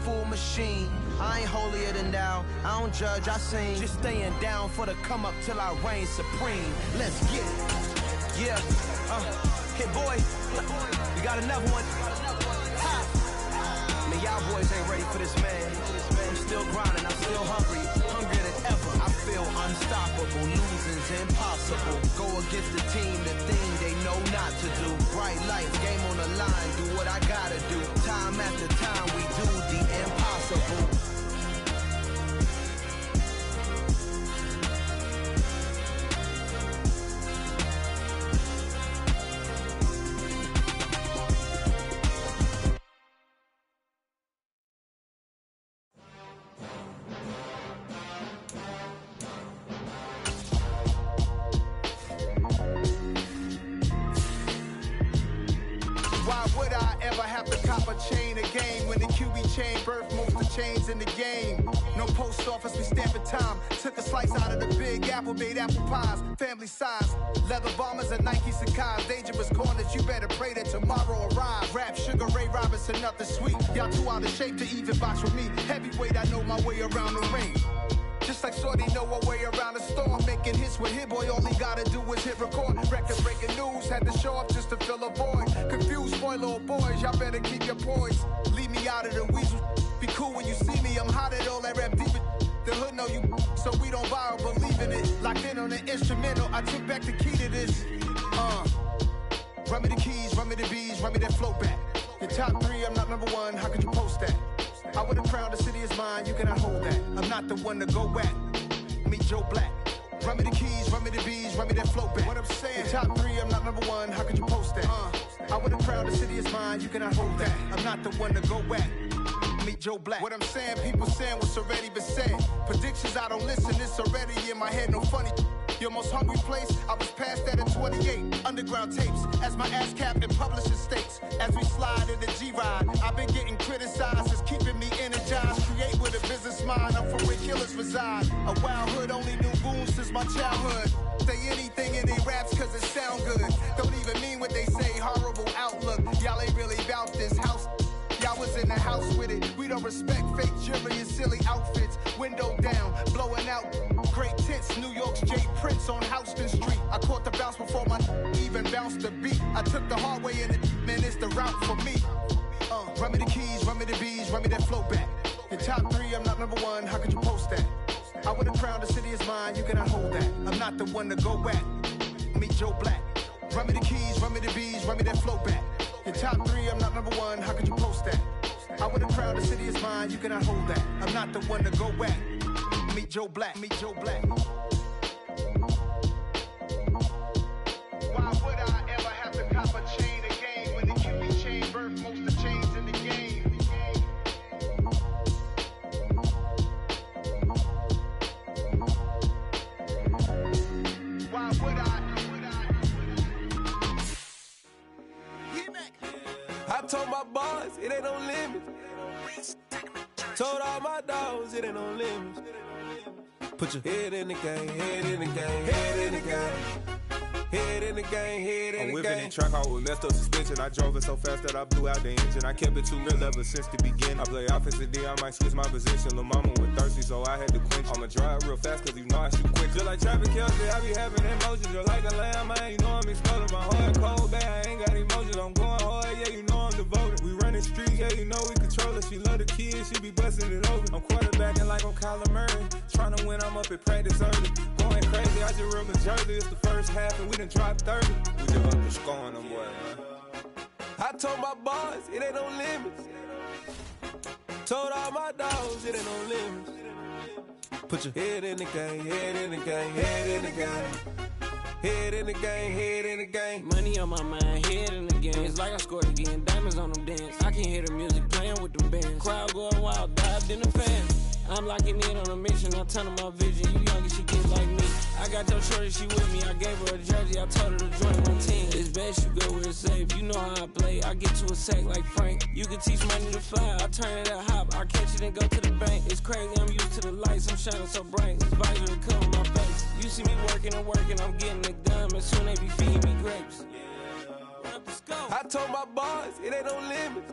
powerful machine. I ain't holier than thou, I don't judge, I sing. Just staying down for the come up till I reign supreme. Let's get it. Yeah, hit boy, we got another one. Ha! Man, y'all boys ain't ready for this, man. I'm still grinding, I'm still hungry, hungrier than ever. I feel unstoppable, losing's impossible. Go against the team, the thing they know not to do. Bright lights, game on the line, do what I gotta do. Time after time, we do the impossible. In the game, no post office, we stamping time. Took a slice out of the big apple, made apple pies, family size. Leather bombers and Nike Sacai's, dangerous corners. You better pray that tomorrow arrives. Rap, Sugar Ray Robinson, nothing sweet. Y'all too out of shape to even box with me. Heavyweight, I know my way around the ring. Just like Shorty know her way around the storm. Making hits with Hit Boy, all he gotta do is hit record. Record breaking news, had to show up just to fill a void. Confused, spoiled little boys, y'all better keep your poise. Leave me out of the weasel. Be cool when you see me, I'm hot at all that rap deep. The hood know you, so we don't borrow, believe in it. Locked in on the instrumental, I took back the key to this. Run me the keys, run me the bees, run me that flow back. Your top three, I'm not number one, how could you post that? I would've crowned the city is mine, you cannot hold that. I'm not the one to go at. Meet Joe Black. Run me the keys, run me the bees, run me that flow back. What I'm saying, your top three, I'm not number one, how could you post that? I would've crowned the city is mine, you cannot hold that. I'm not the one to go at. Meet Joe Black. What I'm saying, people saying what's already been said. Predictions, I don't listen, it's already in my head, no funny. Your most hungry place, I was past that at 28. Underground tapes, as my ass cap in publishing states. As we slide in the G-Ride, I've been getting criticized, it's keeping me energized. Create with a business mind, I'm from where killers reside. A wild hood, only knew goons since my childhood. Say anything in they raps cause it sound good. Don't even mean what they say, horrible outlook. Y'all ain't really about this house. Y'all was in the house with it. We don't respect fake jewelry and silly outfits. Window down, blowing out great tits. New York's J. Prince on Houston Street. I caught the bounce before my even bounced the beat. I took the hard way in it, man, it's the route for me. Run me the keys, run me the bees, run me that flow back. Your top three, I'm not number one, how could you post that? I would've crowned the city is mine, you cannot hold that. I'm not the one to go at. Meet Joe Black. Run me the keys, run me the bees, run me that flow back. Your top three, I'm not number one, how could you post that? I would've crowned the city is mine, you cannot hold that. I'm not the one to go at. Meet Joe Black, meet Joe Black. Why would I ever have to cop a chain again when the QB chain birthed most of the chains in the game? Why would I? I told my boys, it ain't no limits. Told all my dogs, it ain't no limits. Put your head in the game, head in the game, head in the game. Head in the game, head in the game. I'm whipping in track out with messed up suspension. I drove it so fast that I blew out the engine. I kept it too real ever since the beginning. I play offensive D, I might switch my position. Lil' mama was thirsty, so I had to quench. I'ma drive real fast, cause you know I shoot quick. Just like traffic Kelsey, I be having emotions. Just like a lamb, man, you know I'm exploding. My heart cold, bad, I ain't got emotions. I'm going hard, yeah, you know I'm devoted. We running streets, yeah, you know we control it. She love the kids, she be busting it open. I'm quarterbacking like I'm Kyler Murray. Tryna win, I'm up at practice early. Going crazy, I just real the jersey. It's the first half and we done dropped 30. We just up to scoring them, boy, man. I told my boys, it ain't no limits. Told all my dogs, it ain't no limits. Put your head in the game, head in the game, head in the game. Head in the game, head in the game. Money on my mind, head in the game. It's like I scored again, diamonds on them dance. I can hear the music playing with them bands. Crowd going wild, dived in the fan. I'm locking in on a mission, I'm telling my vision. You young and she get like me. I got your shorty, she with me. I gave her a jersey, I told her to join my team. It's best you go where it's safe. You know how I play. I get to a sack like Frank. You can teach money to fly. I turn it up hop. I catch it and go to the bank. It's crazy, I'm used to the lights. I'm shining so bright. This visor to cover my face. You see me working and working, I'm getting it done. And soon they be feeding me grapes. I told my boys, it ain't no limits.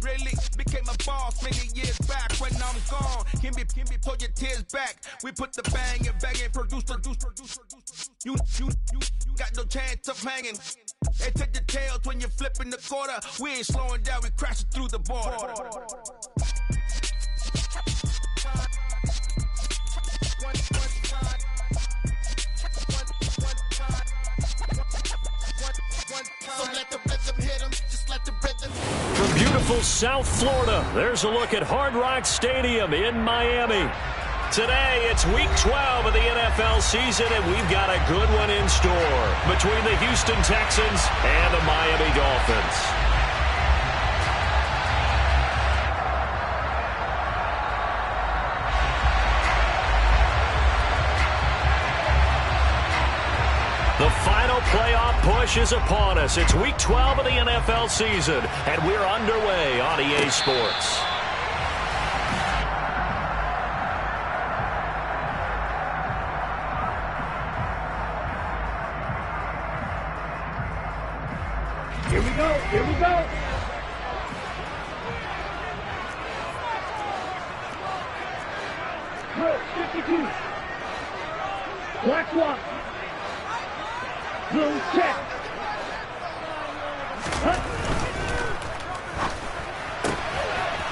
really became a boss many years back when I'm gone. Can be pull your tears back. We put the bang and bang and produce. You got no chance of hanging. They take the tails when you're flipping the quarter. We ain't slowing down, we crashing through the border. So let the rhythm hit 'em, just let the rhythm. From beautiful South Florida, there's a look at Hard Rock Stadium in Miami. Today, it's Week 12 of the NFL season, and we've got a good one in store between the Houston Texans and the Miami Dolphins. The final playoff push is upon us. It's Week 12 of the NFL season, and we're underway on EA Sports. Here we go. 52. Black one. Blue check.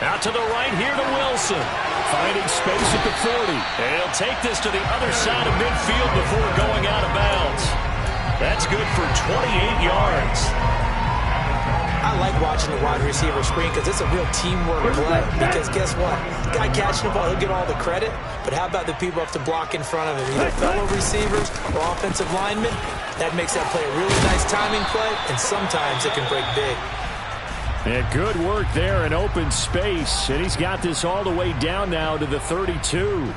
Out to the right here to Wilson. Finding space at the 40. And he'll take this to the other side of midfield before going out of bounds. That's good for 28 yards. I like watching the wide receiver screen because it's a real teamwork play. Because guess what? The guy catching the ball, he'll get all the credit. But how about the people up to block in front of him? Either fellow receivers or offensive linemen. That makes that play a really nice timing play, and sometimes it can break big. Yeah, good work there in open space. And he's got this all the way down now to the 32.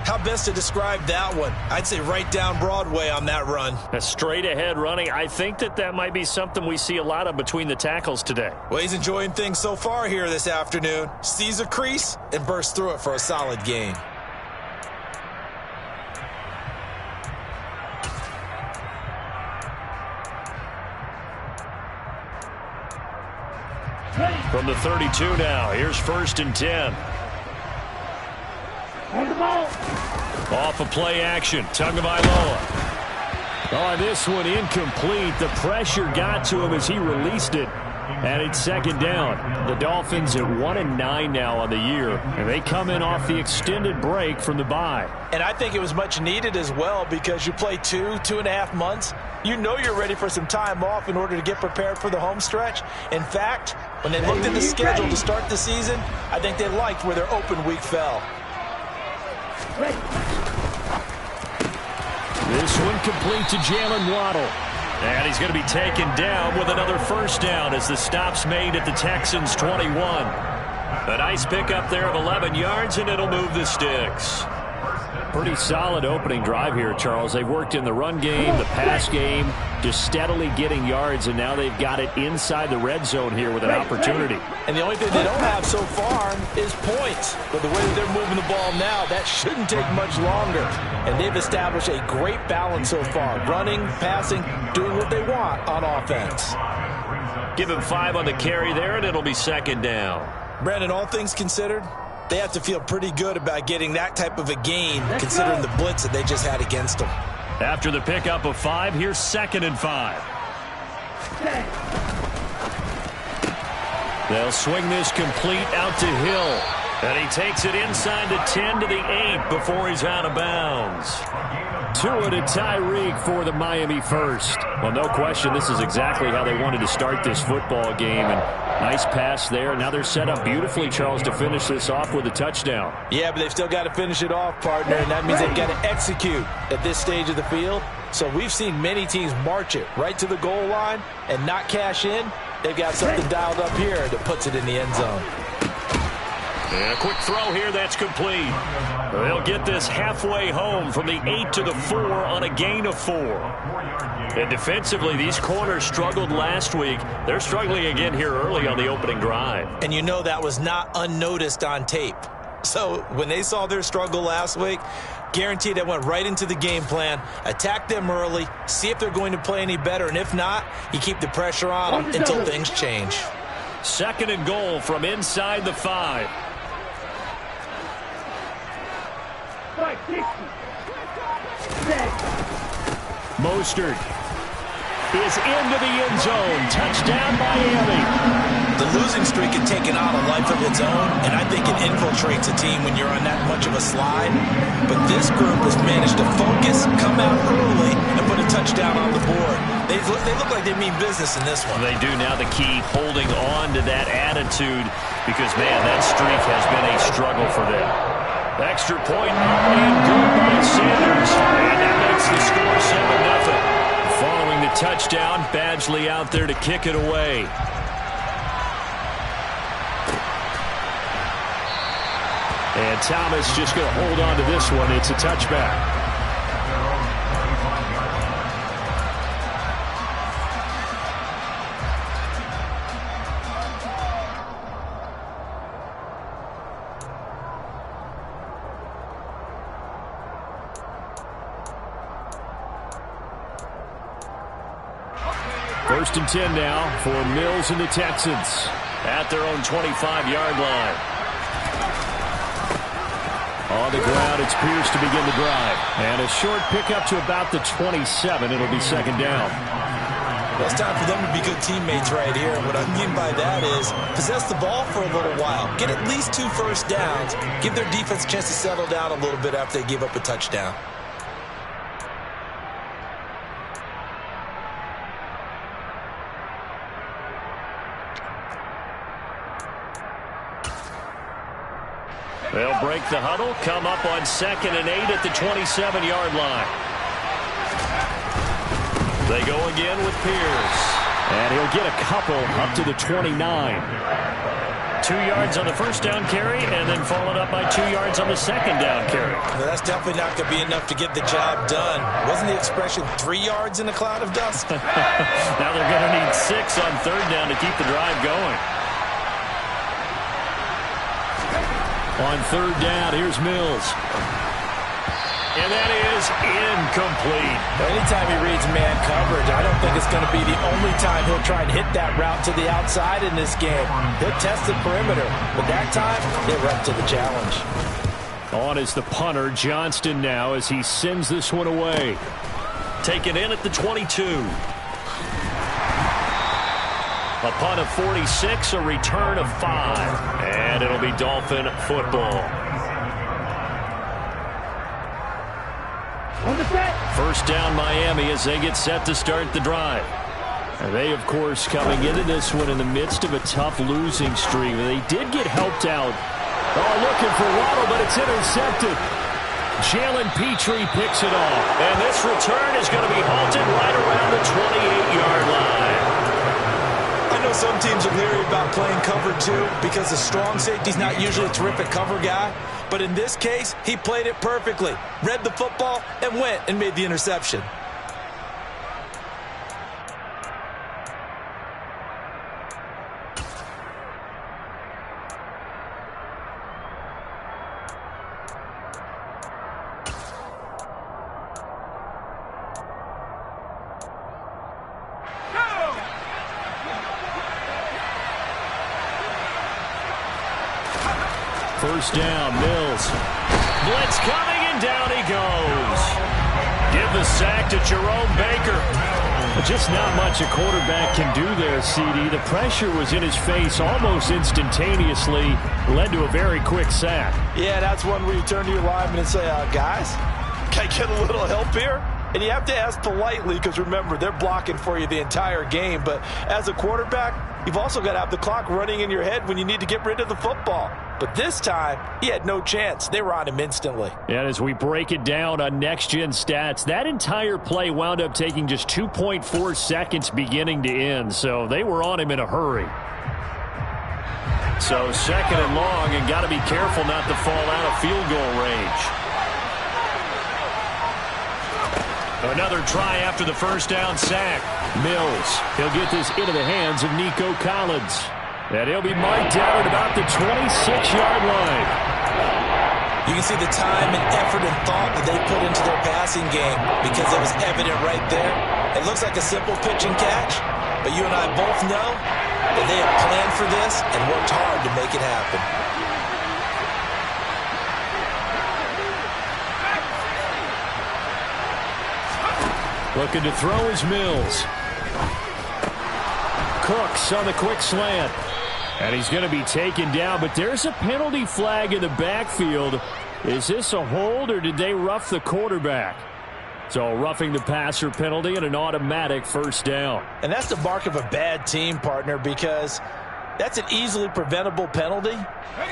How best to describe that one? I'd say right down Broadway on that run. A straight ahead running. I think that might be something we see a lot of between the tackles today. Well, he's enjoying things so far here this afternoon. Sees a crease and bursts through it for a solid gain. From the 32 now, here's 1st and 10. On the ball. Off of play action, Tagovailoa. Oh, this one incomplete. The pressure got to him as he released it. And it's 2nd down. The Dolphins at 1-9 now on the year. And they come in off the extended break from the bye. And I think it was much needed as well because you play 2.5 months. You know you're ready for some time off in order to get prepared for the home stretch. In fact, when they looked at the schedule to start the season, I think they liked where their open week fell. This one complete to Jalen Waddle. And he's going to be taken down with another 1st down as the stop's made at the Texans' 21. A nice pickup there of 11 yards, and it'll move the sticks. Pretty solid opening drive here, Charles. They've worked in the run game, the pass game, just steadily getting yards, and now they've got it inside the red zone here with an opportunity. And the only thing they don't have so far is points. But the way that they're moving the ball now, that shouldn't take much longer. And they've established a great balance so far. Running, passing, doing what they want on offense. Give him 5 on the carry there, and it'll be 2nd down. Brandon, all things considered, they have to feel pretty good about getting that type of a gain, considering the blitz that they just had against them. After the pickup of 5, here's 2nd and 5. They'll swing this complete out to Hill. And he takes it inside the 10 to the 8 before he's out of bounds. Tua to Tyreek for the Miami first. Well, no question, this is exactly how they wanted to start this football game. And nice pass there. Now they're set up beautifully, Charles, to finish this off with a touchdown. Yeah, but they've still got to finish it off, partner, and that means they've got to execute at this stage of the field. So we've seen many teams march it right to the goal line and not cash in. They've got something dialed up here that puts it in the end zone. And a quick throw here, that's complete. They'll get this halfway home from the 8 to the 4 on a gain of 4. And defensively, these corners struggled last week. They're struggling again here early on the opening drive. And you know that was not unnoticed on tape. So when they saw their struggle last week, guaranteed they went right into the game plan, attack them early, see if they're going to play any better, and if not, you keep the pressure on them until things change. 2nd and goal from inside the 5. 560. Mostert is into the end zone. Touchdown, Miami. The losing streak had taken on a life of its own, and I think it infiltrates a team when you're on that much of a slide. But this group has managed to focus, come out early, and put a touchdown on the board. They look like they mean business in this one. They do. Now the key, holding on to that attitude, because, man, that streak has been a struggle for them. Extra point and good by Sanders. And that makes the score 7-0. Following the touchdown, Badgley out there to kick it away. And Thomas just going to hold on to this one. It's a touchback. First and 10 now for Mills and the Texans at their own 25-yard line. On the ground, it's Pierce to begin the drive. And a short pickup to about the 27. It'll be 2nd down. Well, it's time for them to be good teammates right here. What I mean by that is possess the ball for a little while. Get at least 2 first downs. Give their defense a chance to settle down a little bit after they give up a touchdown. They'll break the huddle, come up on 2nd and 8 at the 27-yard line. They go again with Pierce. And he'll get a couple up to the 29. 2 yards on the first down carry, and then followed up by 2 yards on the 2nd down carry. Well, that's definitely not going to be enough to get the job done. Wasn't the expression 3 yards in a cloud of dust? Now they're going to need 6 on 3rd down to keep the drive going. On 3rd down, here's Mills. And that is incomplete. Anytime he reads man coverage, I don't think it's going to be the only time he'll try and hit that route to the outside in this game. He'll test the perimeter, but that time, they're up to the challenge. On is the punter, Johnston now, as he sends this one away. Taken in at the 22. A punt of 46, a return of 5. And it'll be Dolphin football. First down Miami as they get set to start the drive. And they, of course, coming into this one in the midst of a tough losing streak. They did get helped out. Oh, looking for Waddle, but it's intercepted. Jalen Petrie picks it off. And this return is going to be halted right around the 28-yard line. I know some teams are leery about playing cover 2 because the strong safety's not usually a terrific cover guy. But in this case, he played it perfectly. Read the football and went and made the interception. First down, Mills. Blitz coming, and down he goes. Give the sack to Jerome Baker. Just not much a quarterback can do there, CD. The pressure was in his face almost instantaneously. Led to a very quick sack. Yeah, that's one where you turn to your lineman and say, guys, can I get a little help here? And you have to ask politely because, remember, they're blocking for you the entire game. But as a quarterback, you've also got to have the clock running in your head when you need to get rid of the football. But this time, he had no chance. They were on him instantly. And as we break it down on next-gen stats, that entire play wound up taking just 2.4 seconds beginning to end. So they were on him in a hurry. So 2nd and long, and got to be careful not to fall out of field goal range. Another try after the first down sack. Mills, he'll get this into the hands of Nico Collins. And he'll be marked down at about the 26-yard line. You can see the time and effort and thought that they put into their passing game because it was evident right there. It looks like a simple pitch and catch, but you and I both know that they have planned for this and worked hard to make it happen. Looking to throw is Mills. Cooks on the quick slant. And he's going to be taken down, but there's a penalty flag in the backfield. Is this a hold, or did they rough the quarterback? So roughing the passer penalty and an automatic first down. And that's the mark of a bad team, partner, because that's an easily preventable penalty,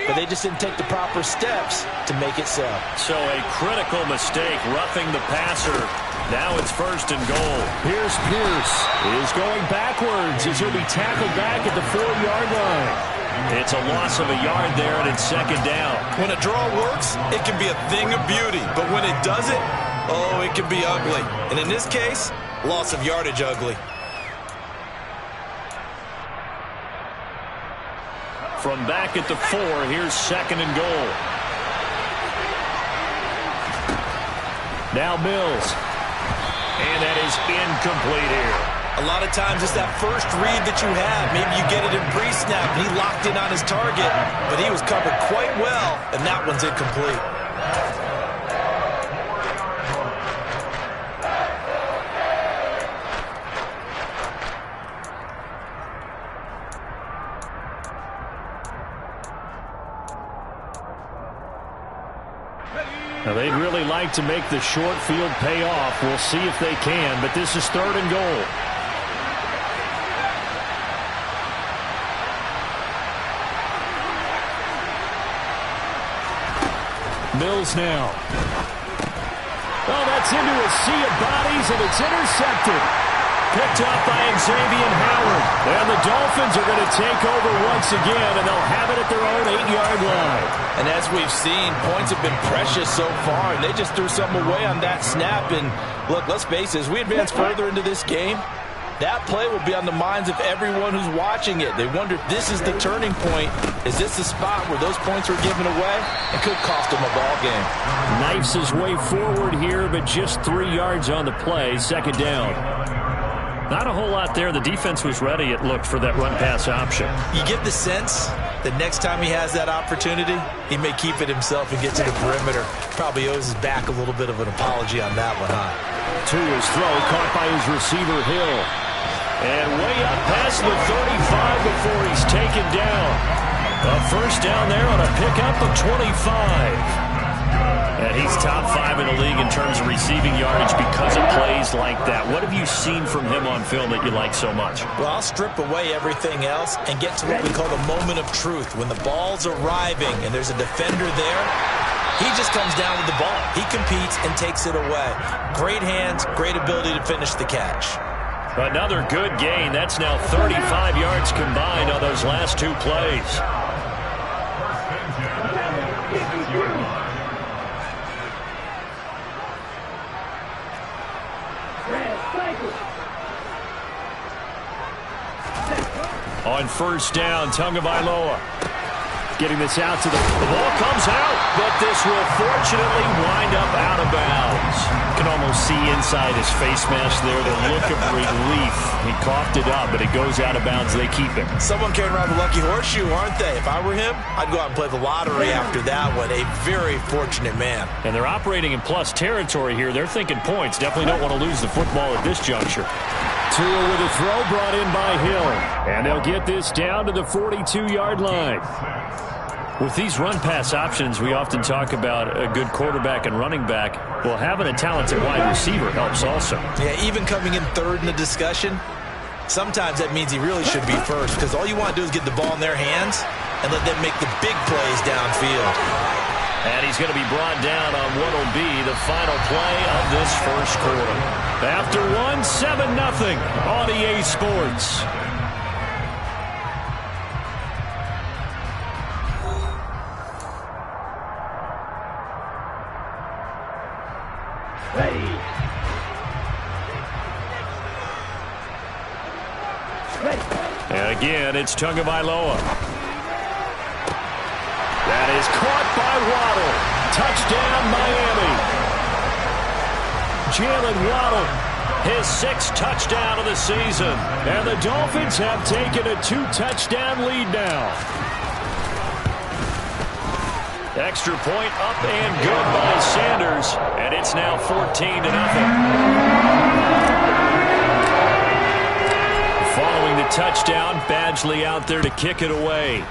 but they just didn't take the proper steps to make it so. So a critical mistake, roughing the passer. Now it's first and goal. Here's Pierce is going backwards as he'll be tackled back at the 4-yard line. It's a loss of a yard there, and it's second down. When a draw works, it can be a thing of beauty, but when it doesn't, oh, it can be ugly. And in this case, loss of yardage ugly. From back at the 4, here's second and goal. Now Mills. And that is incomplete here. A lot of times it's that first read that you have. Maybe you get it in pre-snap, and he locked in on his target, but he was covered quite well, and that one's incomplete. Now they'd really like to make the short field pay off. We'll see if they can, but this is third and goal. Mills now. Oh, that's into a sea of bodies, and it's intercepted. Picked up by Xavier Howard. And the Dolphins are going to take over once again, and they'll have it at their own 8-yard line. And as we've seen, points have been precious so far, and they just threw something away on that snap. And look, let's face it, as we advance further into this game, that play will be on the minds of everyone who's watching it. They wonder if this is the turning point. Is this the spot where those points were given away? It could cost them a ball game. Knifes his way forward here, but just 3 yards on the play. Second down. Not a whole lot there. The defense was ready, it looked, for that run-pass option. You get the sense that next time he has that opportunity, he may keep it himself and get to the perimeter. Probably owes his back a little bit of an apology on that one, huh? To his throw, caught by his receiver, Hill. And way up past the 35 before he's taken down. A first down there on a pickup of 25. And he's top 5 in the league in terms of receiving yardage because of plays like that. What have you seen from him on film that you like so much? Well, I'll strip away everything else and get to what we call the moment of truth. When the ball's arriving and there's a defender there, he just comes down with the ball. He competes and takes it away. Great hands, great ability to finish the catch. Another good gain. That's now 35 yards combined on those last 2 plays. On first down, Tagovailoa getting this out to the ball comes out, but this will fortunately wind up out of bounds. You can almost see inside his face mask there the look of relief. He coughed it up, but it goes out of bounds. They keep it. Someone carrying around the lucky horseshoe, aren't they? If I were him, I'd go out and play the lottery after that one. A very fortunate man. And they're operating in plus territory here. They're thinking points. Definitely don't want to lose the football at this juncture. Tua with a throw brought in by Hill. And they'll get this down to the 42-yard line. With these run-pass options, we often talk about a good quarterback and running back. Well, having a talented wide receiver helps also. Yeah, even coming in third in the discussion, sometimes that means he really should be first, because all you want to do is get the ball in their hands and let them make the big plays downfield. And he's going to be brought down on what will be the final play of this first quarter. After 7-0 on EA Sports. And again, it's Tagovailoa. That is caught by Waddle. Touchdown, Miami. Jalen Waddle his 6th touchdown of the season. And the Dolphins have taken a 2-touchdown lead now. Extra point up and good by Sanders. And it's now 14-0. Following the touchdown, Badgley out there to kick it away.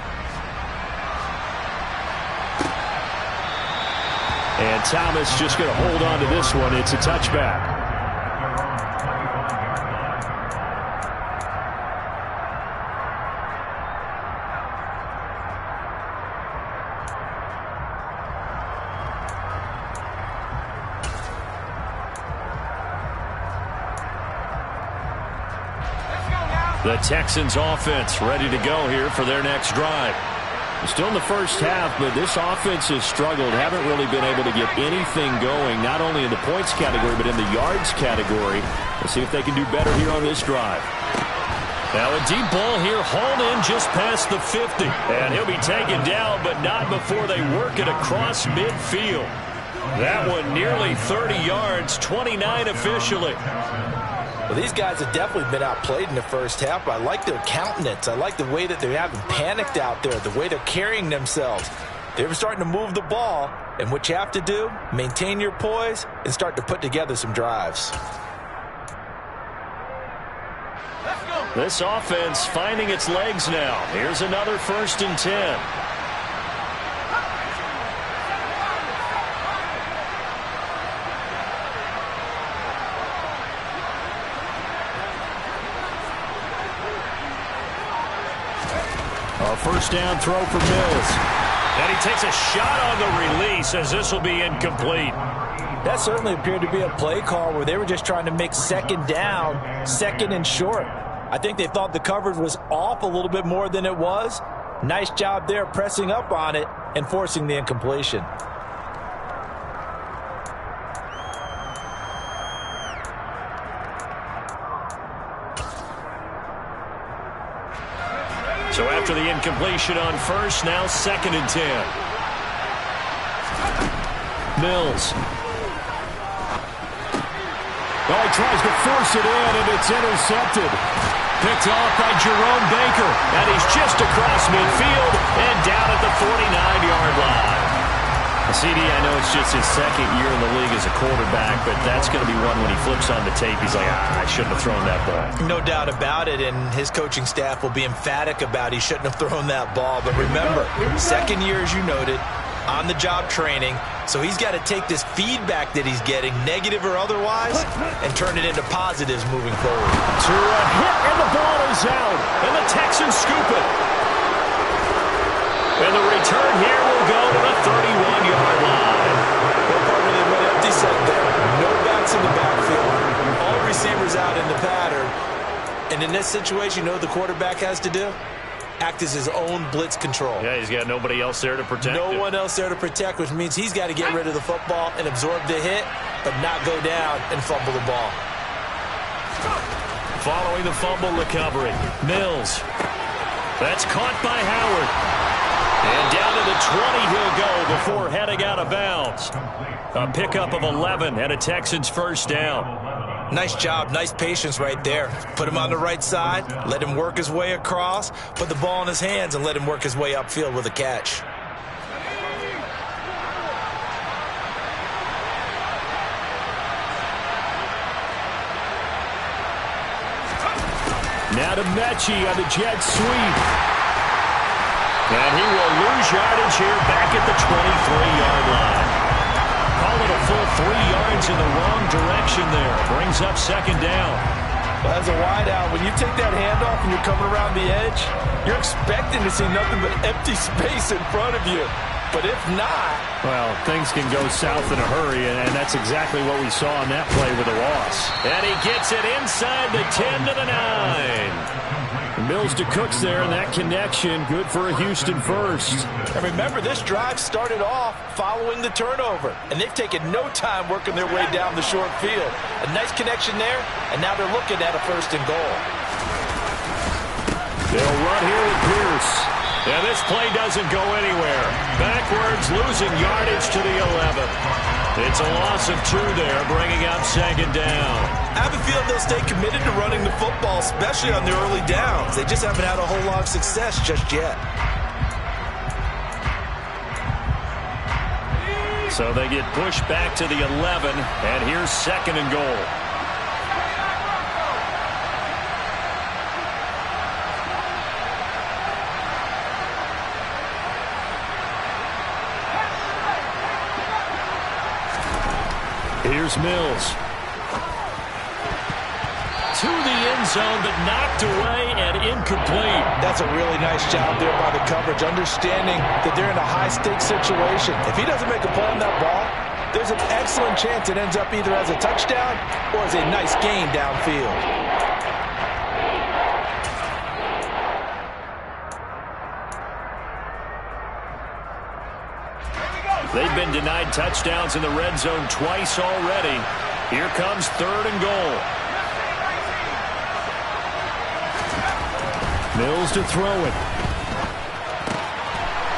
And Thomas just going to hold on to this one. It's a touchback. The Texans offense ready to go here for their next drive. Still in the first half, but this offense has struggled. Haven't really been able to get anything going, not only in the points category, but in the yards category. Let's see if they can do better here on this drive. Now a deep ball here, hauled in just past the 50. And he'll be taken down, but not before they work it across midfield. That one nearly 30 yards, 29 officially. Well, these guys have definitely been outplayed in the first half, but I like their countenance. I like the way that they haven't panicked out there, the way they're carrying themselves. They're starting to move the ball, and what you have to do, maintain your poise and start to put together some drives. This offense finding its legs now. Here's another 1st and 10. First down throw for Mills. And he takes a shot on the release as this will be incomplete. That certainly appeared to be a play call where they were just trying to make 2nd down, 2nd and short. I think they thought the coverage was off a little bit more than it was. Nice job there pressing up on it and forcing the incompletion. So after the incompletion on first, now 2nd and 10. Mills. Well, he tries to force it in, and it's intercepted. Picked off by Jerome Baker, and he's just across midfield and down at the 49-yard line. CD, I know it's just his 2nd year in the league as a quarterback, but that's going to be one when he flips on the tape, he's like, I shouldn't have thrown that ball. No doubt about it, and his coaching staff will be emphatic about he shouldn't have thrown that ball. But remember, 2nd year, as you noted, on-the-job training, so he's got to take this feedback that he's getting, negative or otherwise, and turn it into positives moving forward. To a hit, and the ball is out, and the Texans scoop it. And the return here will go to the 31-yard line. Well, partner, they went empty set there. No backs in the backfield. All receivers out in the pattern. And in this situation, you know what the quarterback has to do? Act as his own blitz control. Yeah, he's got nobody else there to protect him. No one else there to protect, which means he's got to get rid of the football and absorb the hit, but not go down and fumble the ball. Following the fumble recovery, Mills. That's caught by Howard. And down to the 20 he'll go before heading out of bounds. A pickup of 11 and a Texans first down. Nice job, nice patience right there. Put him on the right side, let him work his way across, put the ball in his hands and let him work his way upfield with a catch. Now to Mechie on the jet sweep. And he will lose yardage here back at the 23-yard line. Call it a full 3 yards in the wrong direction there. Brings up 2nd down. Well, as a wideout, when you take that handoff and you're coming around the edge, you're expecting to see nothing but empty space in front of you. But if not... Well, things can go south in a hurry, and that's exactly what we saw on that play with a loss. And he gets it inside the 10 to the 9. Mills to Cooks there, and that connection good for a Houston first. And remember, this drive started off following the turnover, and they've taken no time working their way down the short field. A nice connection there, and now they're looking at a 1st and goal. They'll run here with Pierce. And this play doesn't go anywhere. Backwards, losing yardage to the 11. It's a loss of 2 there, bringing up 2nd down. I have a feeling they'll stay committed to running the football, especially on the early downs. They just haven't had a whole lot of success just yet. So they get pushed back to the 11, and here's 2nd and goal. Here's Mills. To the end zone, but knocked away and incomplete. That's a really nice job there by the coverage, understanding that they're in a high-stakes situation. If he doesn't make a play on that ball, there's an excellent chance it ends up either as a touchdown or as a nice gain downfield. They've been denied touchdowns in the red zone twice already. Here comes 3rd and goal. Mills to throw it.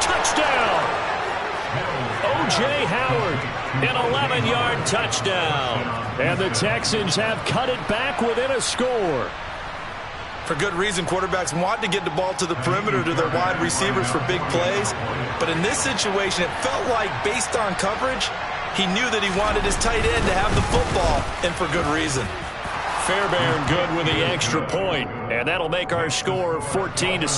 Touchdown! O.J. Howard, an 11-yard touchdown. And the Texans have cut it back within a score. For good reason, quarterbacks want to get the ball to the perimeter to their wide receivers for big plays. But in this situation, it felt like, based on coverage, he knew that he wanted his tight end to have the football, and for good reason. Fairbairn good with the extra point, and that'll make our score 14-7.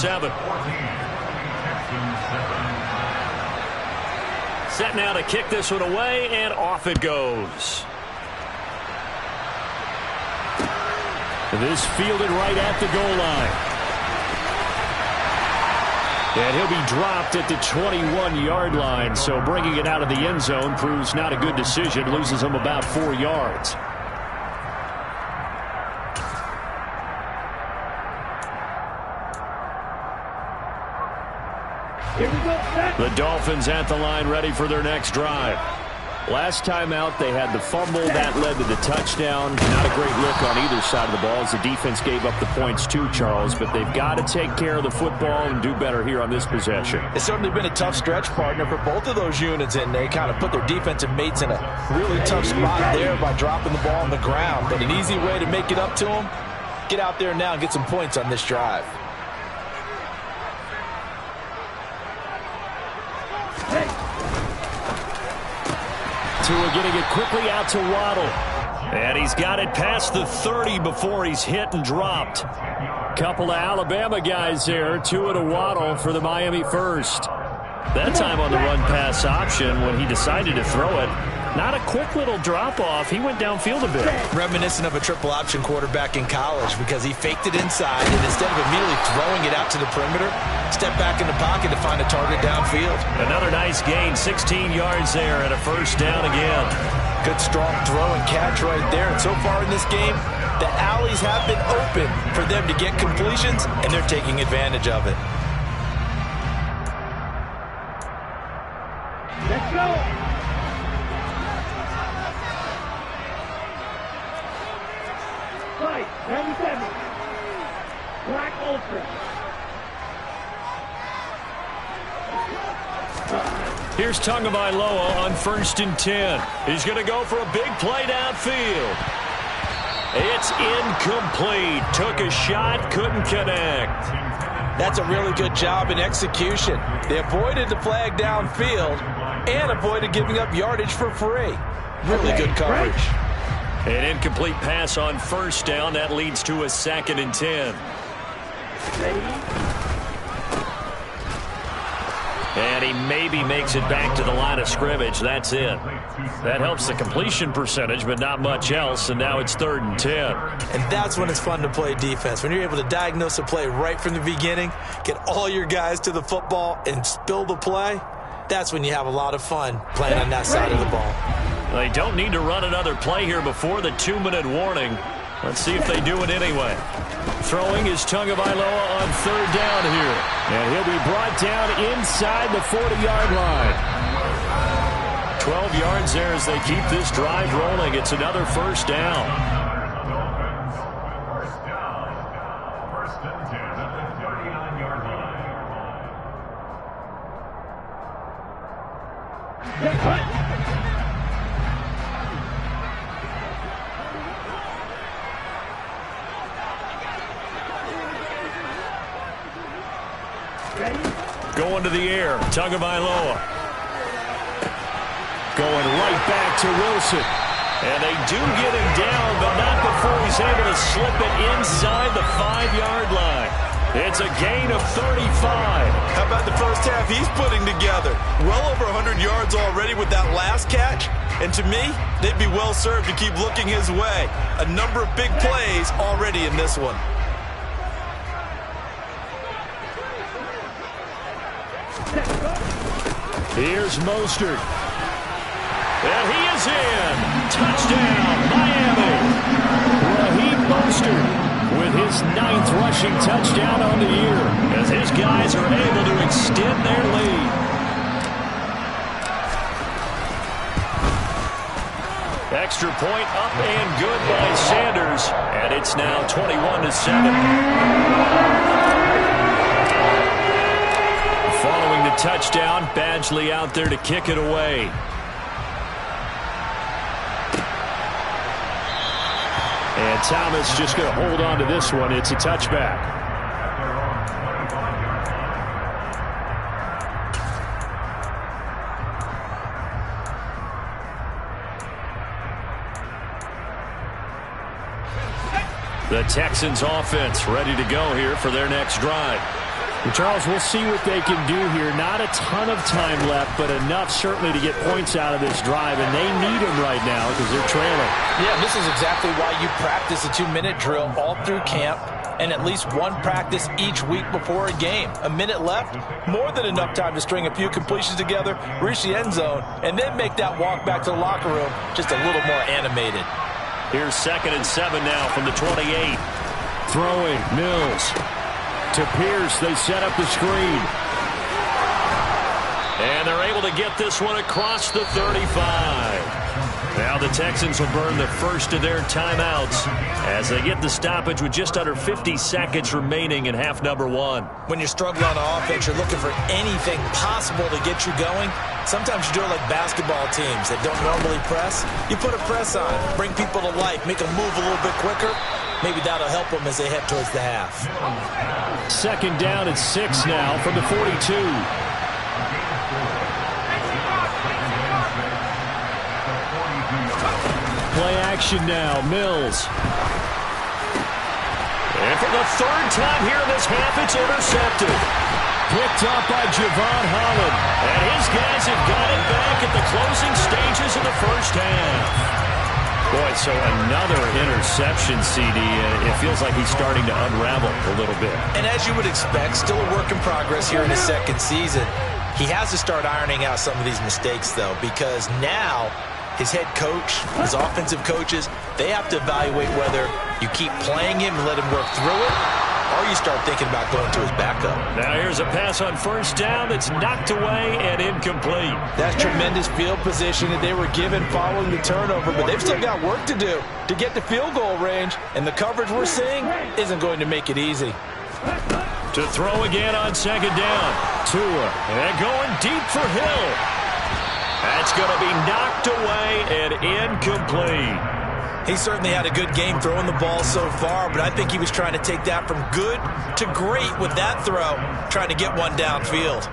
Set now to kick this one away, and off it goes. This fielded right at the goal line. And he'll be dropped at the 21-yard line, so bringing it out of the end zone proves not a good decision, loses him about 4 yards. The Dolphins at the line, ready for their next drive. Last time out, they had the fumble. That led to the touchdown. Not a great look on either side of the ball as the defense gave up the points too, Charles. But they've got to take care of the football and do better here on this possession. It's certainly been a tough stretch, partner, for both of those units, and they kind of put their defensive mates in a really tough spot there by dropping the ball on the ground. But an easy way to make it up to them, get out there now and get some points on this drive. Tua getting it quickly out to Waddle. And he's got it past the 30 before he's hit and dropped. Couple of Alabama guys there. Tua to Waddle for the Miami first. That time on the run-pass option when he decided to throw it. Not a quick little drop-off. He went downfield a bit. Reminiscent of a triple-option quarterback in college because he faked it inside, and instead of immediately throwing it out to the perimeter, stepped back in the pocket to find a target downfield. Another nice gain, 16 yards there, and a first down again. Good, strong throw and catch right there. And so far in this game, the alleys have been open for them to get completions, and they're taking advantage of it. Let's go! Fight, 97. Black Ultra. Here's Tagovailoa on 1st and 10. He's going to go for a big play downfield. It's incomplete. Took a shot, couldn't connect. That's a really good job in execution. They avoided the flag downfield and avoided giving up yardage for free. Really good coverage. An incomplete pass on 1st down. That leads to a 2nd and 10. And he maybe makes it back to the line of scrimmage. That's it. That helps the completion percentage, but not much else. And now it's 3rd and 10. And that's when it's fun to play defense. When you're able to diagnose a play right from the beginning, get all your guys to the football, and spill the play, that's when you have a lot of fun playing on that side of the ball. They don't need to run another play here before the 2-minute warning. Let's see if they do it anyway. Throwing is Tagovailoa on 3rd down here. And he'll be brought down inside the 40-yard line. 12 yards there as they keep this drive rolling. It's another 1st down. going to the air. Tagovailoa. Going right back to Wilson. And they do get him down, but not before he's able to slip it inside the 5-yard line. It's a gain of 35. How about the first half he's putting together? Well over 100 yards already with that last catch. And to me, they'd be well served to keep looking his way. A number of big plays already in this one. Here's Mostert. And he is in. Touchdown, Miami. Raheem Mostert with his 9th rushing touchdown on the year as his guys are able to extend their lead. Extra point up and good by Sanders. And it's now 21-7. Following the touchdown, Badgley out there to kick it away. And Thomas just going to hold on to this one. It's a touchback. The Texans offense ready to go here for their next drive. And Charles, we'll see what they can do here. Not a ton of time left, but enough certainly to get points out of this drive, and they need them right now because they're trailing. Yeah, this is exactly why you practice a 2-minute drill all through camp and at least one practice each week before a game. A minute left, more than enough time to string a few completions together, reach the end zone, and then make that walk back to the locker room just a little more animated. Here's 2nd and 7 now from the 28. Throwing, Mills. To Pierce, they set up the screen. And they're able to get this one across the 35. Now the Texans will burn the first of their timeouts as they get the stoppage with just under 50 seconds remaining in half number 1. When you're struggling on offense, you're looking for anything possible to get you going. Sometimes you do it like basketball teams that don't normally press. You put a press on, bring people to life, make them move a little bit quicker. Maybe that'll help them as they head towards the half. 2nd down and 6 now from the 42. Play action now, Mills. And for the 3rd time here in this half, it's intercepted. Picked up by Javon Holland. And his guys have got it back at the closing stages of the first half. Boy, so another interception, CD. It feels like he's starting to unravel a little bit. And as you would expect, still a work in progress here in his 2nd season. He has to start ironing out some of these mistakes, though, because now his head coach, his offensive coaches, they have to evaluate whether you keep playing him and let him work through it, or you start thinking about going to his backup. Now here's a pass on 1st down that's knocked away and incomplete. That's tremendous field position that they were given following the turnover, but they've still got work to do to get the field goal range, and the coverage we're seeing isn't going to make it easy. To throw again on 2nd down. Tua, and going deep for Hill. That's going to be knocked away and incomplete. He certainly had a good game throwing the ball so far, but I think he was trying to take that from good to great with that throw, trying to get one downfield.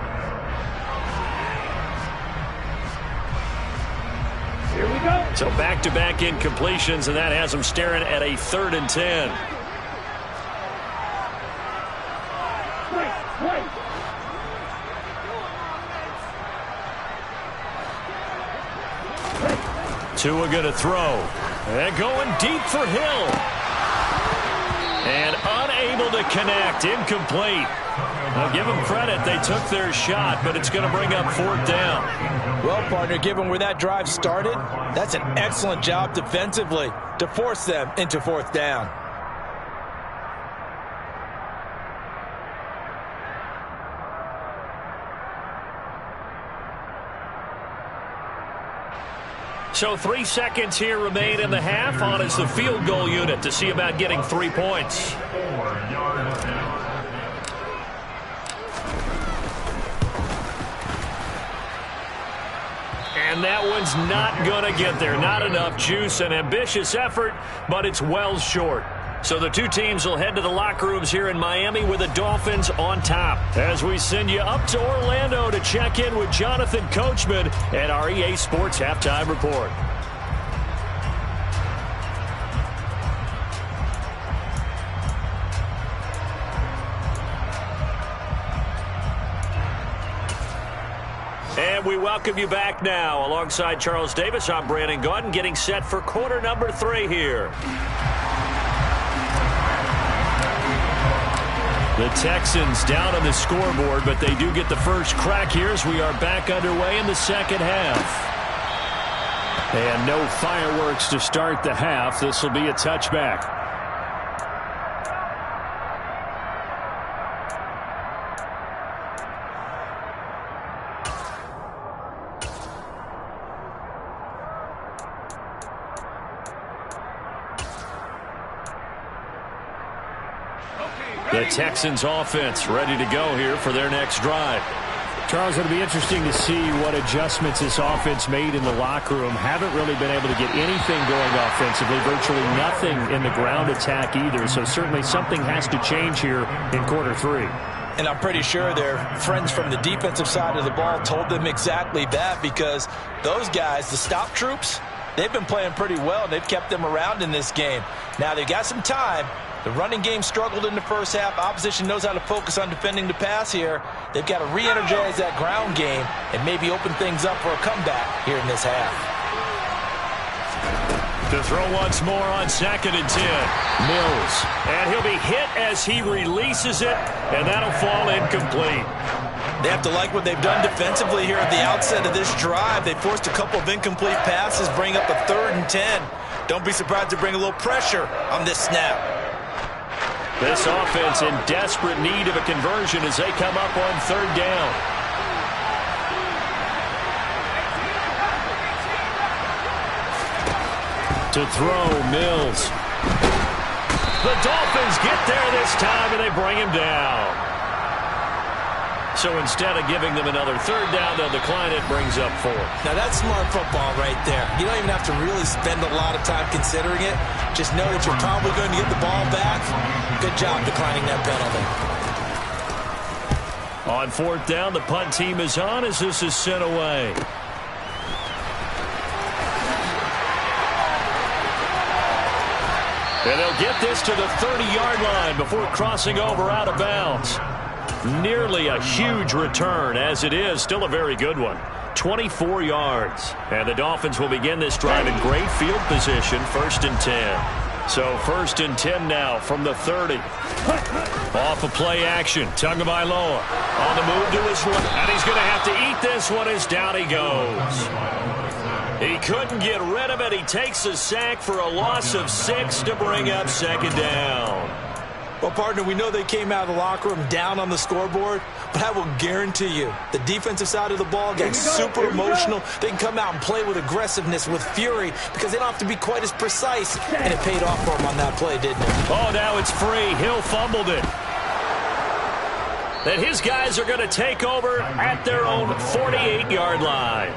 Here we go. So back-to-back incompletions, and that has him staring at a 3rd and 10. Tua going to throw. And going deep for Hill. And unable to connect. Incomplete. Now give them credit. They took their shot, but it's going to bring up 4th down. Well, partner, given where that drive started, that's an excellent job defensively to force them into 4th down. So 3 seconds here remain in the half. On is the field goal unit to see about getting 3 points. And that one's not going to get there. Not enough juice. An ambitious effort, but it's well short. So the two teams will head to the locker rooms here in Miami with the Dolphins on top. As we send you up to Orlando to check in with Jonathan Coachman and our EA Sports Halftime Report. And we welcome you back now. Alongside Charles Davis, I'm Brandon Gaudin, getting set for quarter number 3 here. The Texans down on the scoreboard, but they do get the first crack here as we are back underway in the second half. And no fireworks to start the half. This will be a touchback. The Texans offense ready to go here for their next drive. Charles, it'll be interesting to see what adjustments this offense made in the locker room. Haven't really been able to get anything going offensively, virtually nothing in the ground attack either. So certainly something has to change here in quarter 3. And I'm pretty sure their friends from the defensive side of the ball told them exactly that, because those guys, the stop troops, they've been playing pretty well, and they've kept them around in this game. Now they've got some time. The running game struggled in the first half. Opposition knows how to focus on defending the pass here. They've got to re-energize that ground game and maybe open things up for a comeback here in this half. To throw once more on 2nd and 10. Mills. And he'll be hit as he releases it, and that'll fall incomplete. They have to like what they've done defensively here at the outset of this drive. They forced a couple of incomplete passes, bring up a 3rd and 10. Don't be surprised to bring a little pressure on this snap. This offense in desperate need of a conversion as they come up on 3rd down. To throw, Mills. The Dolphins get there this time, and they bring him down. So instead of giving them another 3rd down, they'll decline it, brings up 4. Now that's smart football right there. You don't even have to really spend a lot of time considering it. Just know that you're probably going to get the ball back. Good job declining that penalty. On 4th down, the punt team is on as this is sent away. And they'll get this to the 30-yard line before crossing over out of bounds. Nearly a huge return. As it is, still a very good one. 24 yards. And the Dolphins will begin this drive in great field position, 1st and 10. So 1st and 10 now from the 30. Off of play action. Tagovailoa on the move to his left. And he's going to have to eat this one as down he goes. He couldn't get rid of it. He takes a sack for a loss of 6 to bring up 2nd down. Well, partner, we know they came out of the locker room down on the scoreboard, but I will guarantee you the defensive side of the ball gets super emotional. They can come out and play with aggressiveness, with fury, because they don't have to be quite as precise, and it paid off for them on that play, didn't it? Oh, now it's free. Hill fumbled it. And his guys are going to take over at their own 48-yard line.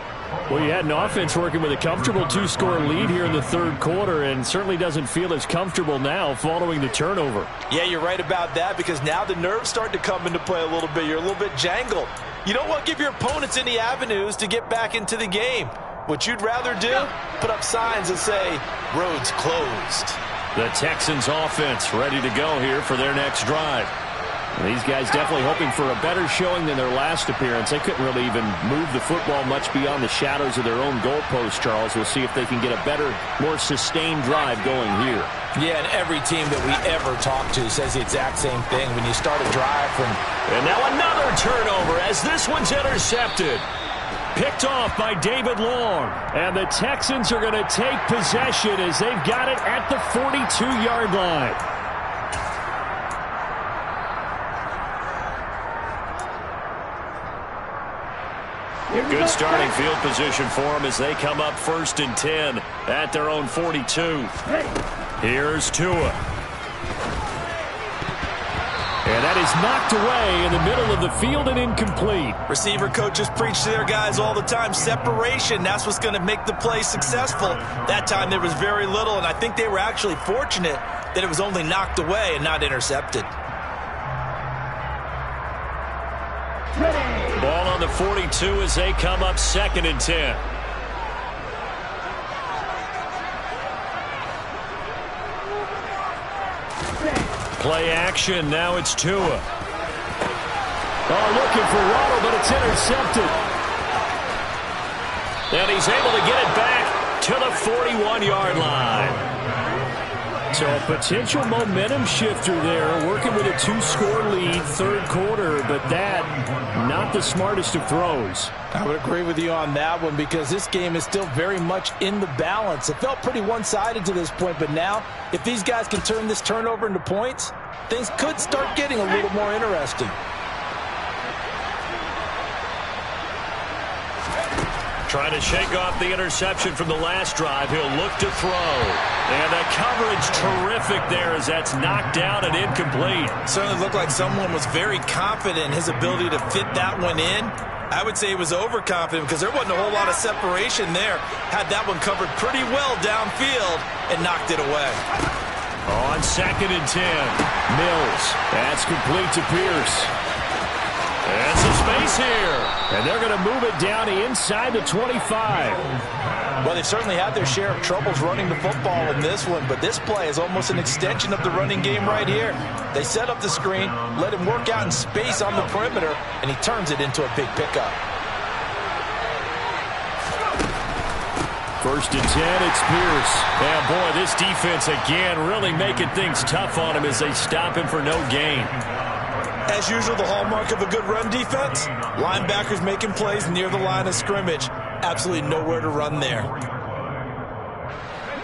Well, you had an offense working with a comfortable 2-score lead here in the 3rd quarter, and certainly doesn't feel as comfortable now following the turnover. Yeah, you're right about that, because now the nerves start to come into play a little bit. You're a little bit jangled. You don't want to give your opponents any avenues to get back into the game. What you'd rather do, put up signs that say, roads closed. The Texans offense ready to go here for their next drive. These guys definitely hoping for a better showing than their last appearance. They couldn't really even move the football much beyond the shadows of their own goalpost, Charles. We'll see if they can get a better, more sustained drive going here. Yeah, and every team that we ever talk to says the exact same thing. When you start a drive from... And now another turnover as this one's intercepted. Picked off by David Long. And the Texans are going to take possession as they've got it at the 42-yard line. Good starting field position for them as they come up 1st and 10 at their own 42. Here's Tua. And that is knocked away in the middle of the field and incomplete. Receiver coaches preach to their guys all the time. Separation, that's what's going to make the play successful. That time there was very little, and I think they were actually fortunate that it was only knocked away and not intercepted. Ball on the 42 as they come up 2nd and 10. Play action, now it's Tua. Oh, looking for Waddle, but it's intercepted. And he's able to get it back to the 41-yard line. So a potential momentum shifter there, working with a 2-score lead, 3rd quarter, but that, not the smartest of throws. I would agree with you on that one because this game is still very much in the balance. It felt pretty one-sided to this point, but now, if these guys can turn this turnover into points, things could start getting a little more interesting. Trying to shake off the interception from the last drive. He'll look to throw. And the coverage terrific there as that's knocked down and incomplete. Certainly looked like someone was very confident in his ability to fit that one in. I would say he was overconfident because there wasn't a whole lot of separation there. Had that one covered pretty well downfield and knocked it away. On 2nd and 10. Mills. That's complete to Pierce. And some space here. And they're going to move it down inside the 25. Well, they've certainly had their share of troubles running the football in this one, but this play is almost an extension of the running game right here. They set up the screen, let him work out in space on the perimeter, and he turns it into a big pickup. 1st and 10, it's Pierce. And boy, this defense again really making things tough on him as they stop him for no gain. As usual, the hallmark of a good run defense, linebackers making plays near the line of scrimmage. Absolutely nowhere to run there.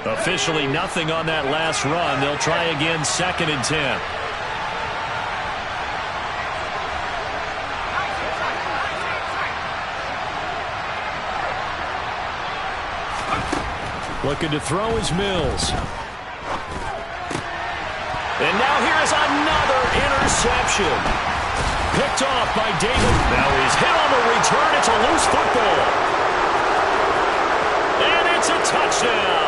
Officially nothing on that last run. They'll try again 2nd and 10. Looking to throw is Mills. And now here's another interception. Picked off by David. Now he's hit on the return. It's a loose football. And it's a touchdown.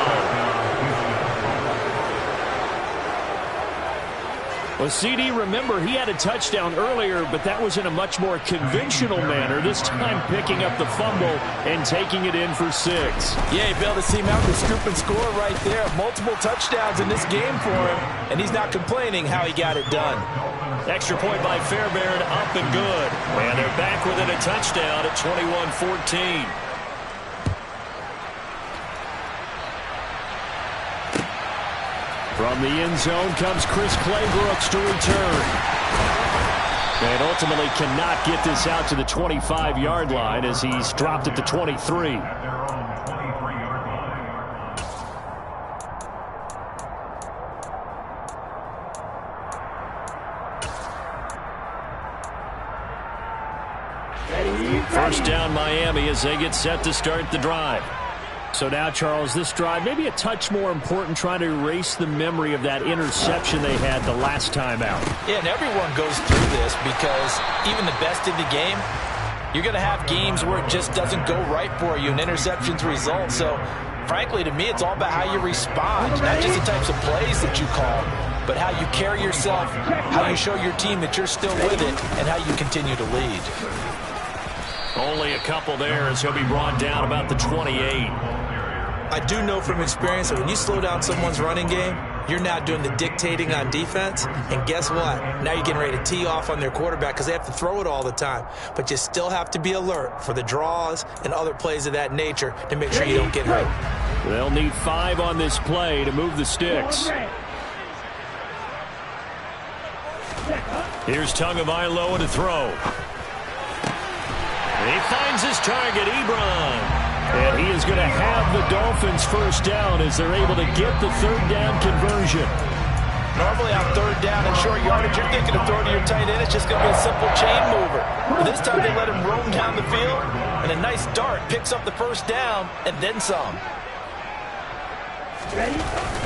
Well, CD, remember, he had a touchdown earlier, but that was in a much more conventional manner. This time picking up the fumble and taking it in for 6. Yeah, he bailed his team out to scoop and score right there. Multiple touchdowns in this game for him, and he's not complaining how he got it done. Extra point by Fairbairn, up and good. And they're back within a touchdown at 21-14. From the end zone comes Chris Claybrooks to return. And ultimately cannot get this out to the 25-yard line as he's dropped it to 23. First down Miami as they get set to start the drive. So now, Charles, this drive maybe a touch more important, trying to erase the memory of that interception they had the last time out. Yeah, and everyone goes through this because even the best in the game, you're going to have games where it just doesn't go right for you and interceptions result. So, frankly, to me, it's all about how you respond, not just the types of plays that you call, but how you carry yourself, how you show your team that you're still with it, and how you continue to lead. Only a couple there as he'll be brought down about the 28. I do know from experience that when you slow down someone's running game, you're now doing the dictating on defense. And guess what? Now you're getting ready to tee off on their quarterback because they have to throw it all the time. But you still have to be alert for the draws and other plays of that nature to make sure you don't get hurt. They'll need 5 on this play to move the sticks. Here's Tagovailoa to throw. He finds his target, Ebron. And he is going to have the Dolphins first down as they're able to get the 3rd down conversion. Normally on 3rd down and short yardage, you're thinking of throwing to your tight end. It's just going to be a simple chain mover. But this time they let him roam down the field, and a nice dart picks up the first down and then some.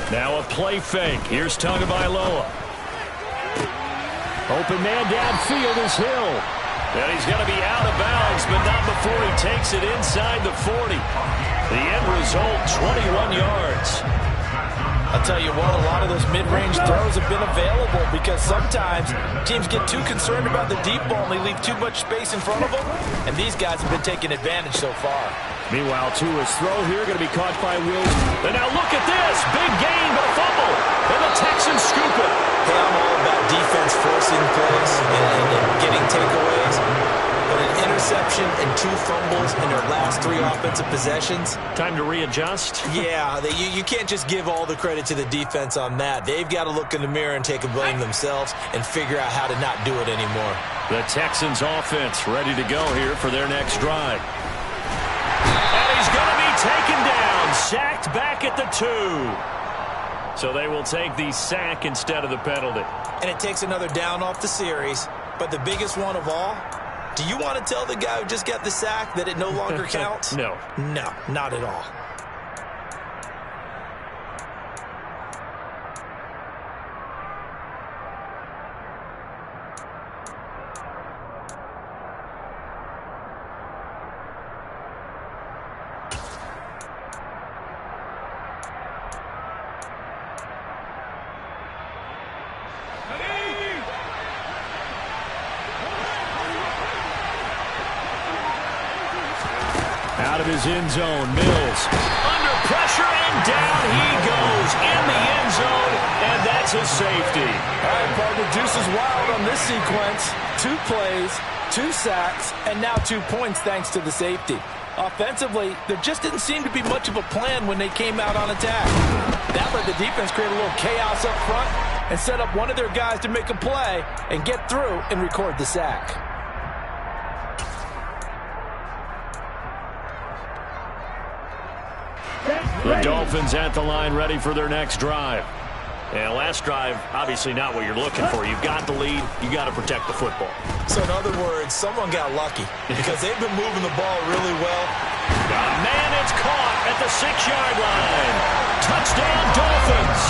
Now a play fake. Here's Tagovailoa. Open man downfield is Hill. And he's going to be out of bounds, but not before he takes it inside the 40. The end result, 21 yards. I'll tell you what, a lot of those mid-range throws have been available because sometimes teams get too concerned about the deep ball and they leave too much space in front of them, and these guys have been taking advantage so far. Meanwhile, Tua's throw here going to be caught by Wills. And now look at this. Big gain, but a fumble. And the Texans scoop it. Hey, I'm all about defense forcing plays and getting takeaways. But an interception and 2 fumbles in their last 3 offensive possessions. Time to readjust? Yeah, you can't just give all the credit to the defense on that. They've got to look in the mirror and take a blame themselves and figure out how to not do it anymore. The Texans offense ready to go here for their next drive. And he's going to be taken down, sacked back at the 2. So they will take the sack instead of the penalty. And it takes another down off the series. But the biggest one of all, do you want to tell the guy who just got the sack that it no longer counts? No. No, not at all. Out of his end zone, Mills. Under pressure, and down he goes in the end zone, and that's a safety. All right, partner, Deuce is wild on this sequence. 2 plays, 2 sacks, and now 2 points thanks to the safety. Offensively, there just didn't seem to be much of a plan when they came out on attack. That let the defense create a little chaos up front and set up one of their guys to make a play and get through and record the sack. The Dolphins at the line ready for their next drive. And last drive, obviously not what you're looking for. You've got the lead. You got to protect the football. So in other words, someone got lucky because they've been moving the ball really well. Man, it's caught at the 6-yard line. Touchdown, Dolphins.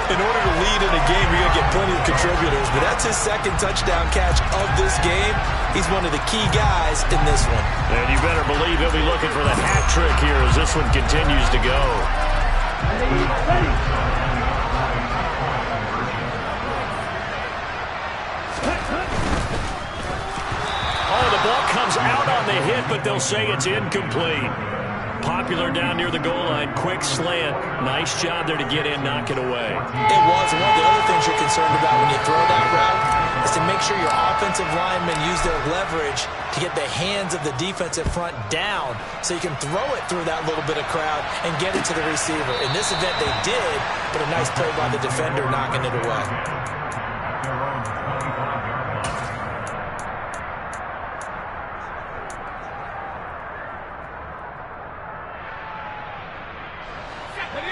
In order to lead in a game, you're going to get plenty of contributors, but that's his 2nd touchdown catch of this game. He's one of the key guys in this one. And you better believe he'll be looking for the hat trick here as this one continues to go. Oh, the ball comes out on the hit, but they'll say it's incomplete. Popular down near the goal line, quick slant. Nice job there to get in, knock it away. It was, and one of the other things you're concerned about when you throw that route is to make sure your offensive linemen use their leverage to get the hands of the defensive front down so you can throw it through that little bit of crowd and get it to the receiver. In this event, they did, but a nice play by the defender knocking it away.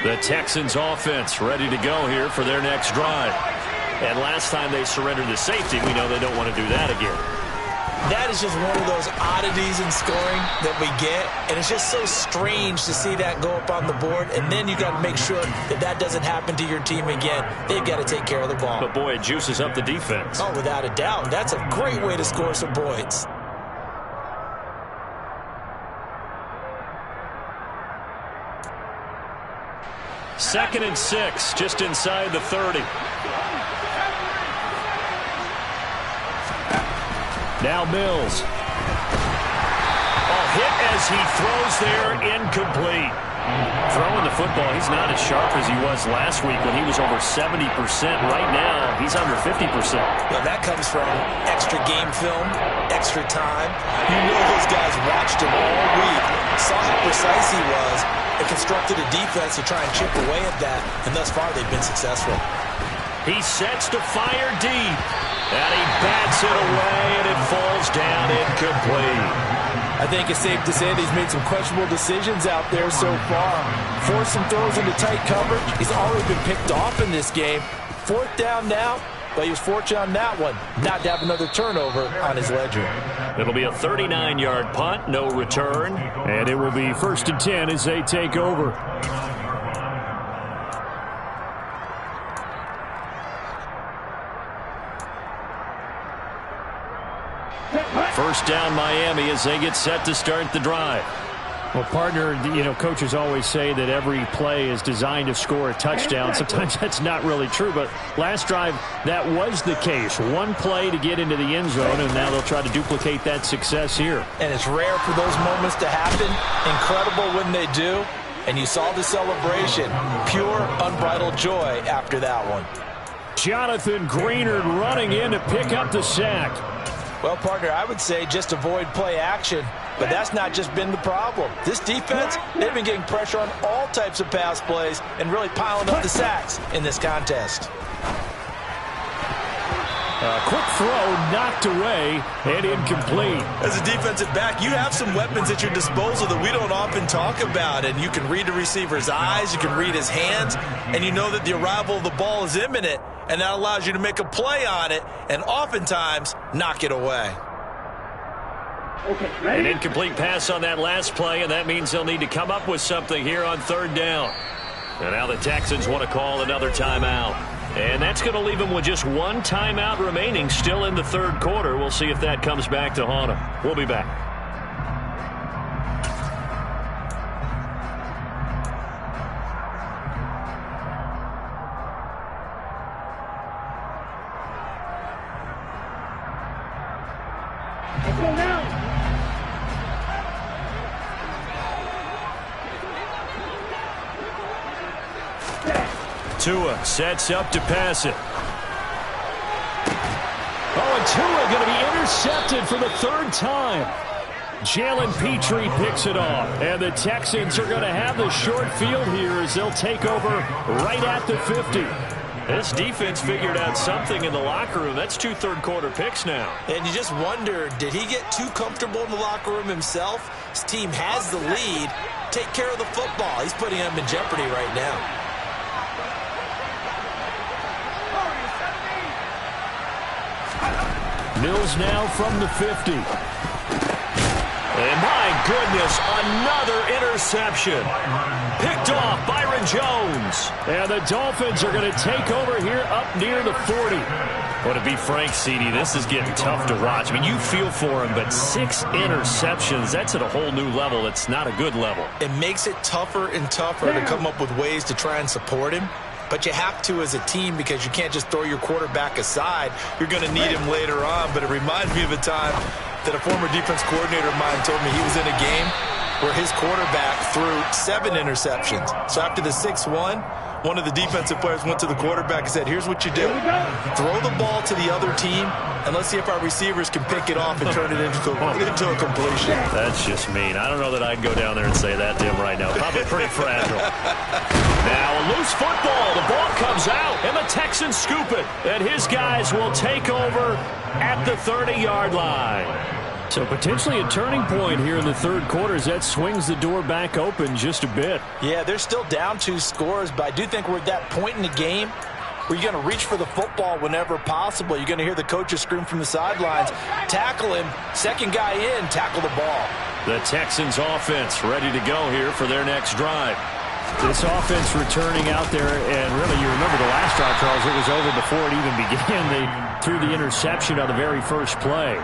The Texans offense ready to go here for their next drive. And last time they surrendered the safety, we know they don't want to do that again. That is just one of those oddities in scoring that we get, and it's just so strange to see that go up on the board, and then you got to make sure that that doesn't happen to your team again. They've got to take care of the ball. But boy, it juices up the defense. Oh, without a doubt. That's a great way to score some points. Second and 6, just inside the 30. Now Mills. Hit as he throws there, incomplete. Throwing the football, he's not as sharp as he was last week when he was over 70%. Right now, he's under 50%. Well, that comes from extra game film, extra time. You know those guys watched him all week, saw how precise he was, and constructed a defense to try and chip away at that, and thus far they've been successful. He sets to fire deep, and he bats it away, and it falls down incomplete. I think it's safe to say that he's made some questionable decisions out there so far. Forced some throws into tight coverage. He's already been picked off in this game. 4th down now, but he was fortunate on that one not to have another turnover on his ledger. It'll be a 39-yard punt, no return. And it will be 1st and 10 as they take over. First down Miami as they get set to start the drive. Well, partner, coaches always say that every play is designed to score a touchdown. Sometimes that's not really true, but last drive, that was the case. One play to get into the end zone, and now they'll try to duplicate that success here. And it's rare for those moments to happen. Incredible when they do. And you saw the celebration. Pure, unbridled joy after that one. Jonathan Greenard running in to pick up the sack. Well, partner, I would say just avoid play action, but that's not just been the problem. This defense, they've been getting pressure on all types of pass plays and really piling up the sacks in this contest. A quick throw knocked away and incomplete. As a defensive back, you have some weapons at your disposal that we don't often talk about, and you can read the receiver's eyes, you can read his hands, and you know that the arrival of the ball is imminent, and that allows you to make a play on it and oftentimes knock it away. An incomplete pass on that last play, and that means they'll need to come up with something here on third down. And now the Texans want to call another timeout. And that's going to leave them with just one timeout remaining still in the third quarter. We'll see if that comes back to haunt them. We'll be back. Let's go now. Tua sets up to pass it. Oh, and Tua going to be intercepted for the third time. Jalen Petrie picks it off. And the Texans are going to have the short field here as they'll take over right at the 50. This defense figured out something in the locker room. That's 2 third-quarter picks now. And you just wonder, did he get too comfortable in the locker room himself? His team has the lead. Take care of the football. He's putting them in jeopardy right now. Mills now from the 50. And my goodness, another interception. Picked off Byron Jones. And the Dolphins are going to take over here up near the 40. Well, to be frank, CD, this is getting tough to watch. I mean, you feel for him, but 6 interceptions, that's at a whole new level. It's not a good level. It makes it tougher and tougher to come up with ways to try and support him. But you have to as a team because you can't just throw your quarterback aside. You're going to need him later on. But it reminds me of a time that a former defense coordinator of mine told me he was in a game where his quarterback threw 7 interceptions. So after the 6-1, one of the defensive players went to the quarterback and said, here's what you do. Throw the ball to the other team, and let's see if our receivers can pick it off and turn it into a completion. That's just mean. I don't know that I'd go down there and say that to him right now. Probably pretty fragile. Now a loose football. The ball comes out, and the Texans scoop it. And his guys will take over at the 30-yard line. So potentially a turning point here in the third quarter as that swings the door back open just a bit. Yeah, they're still down 2 scores, but I do think we're at that point in the game where you're going to reach for the football whenever possible. You're going to hear the coaches scream from the sidelines, tackle him, second guy in, tackle the ball. The Texans offense ready to go here for their next drive. This offense returning out there, and really you remember the last drive, Charles, it was over before it even began. They threw the interception on the very first play.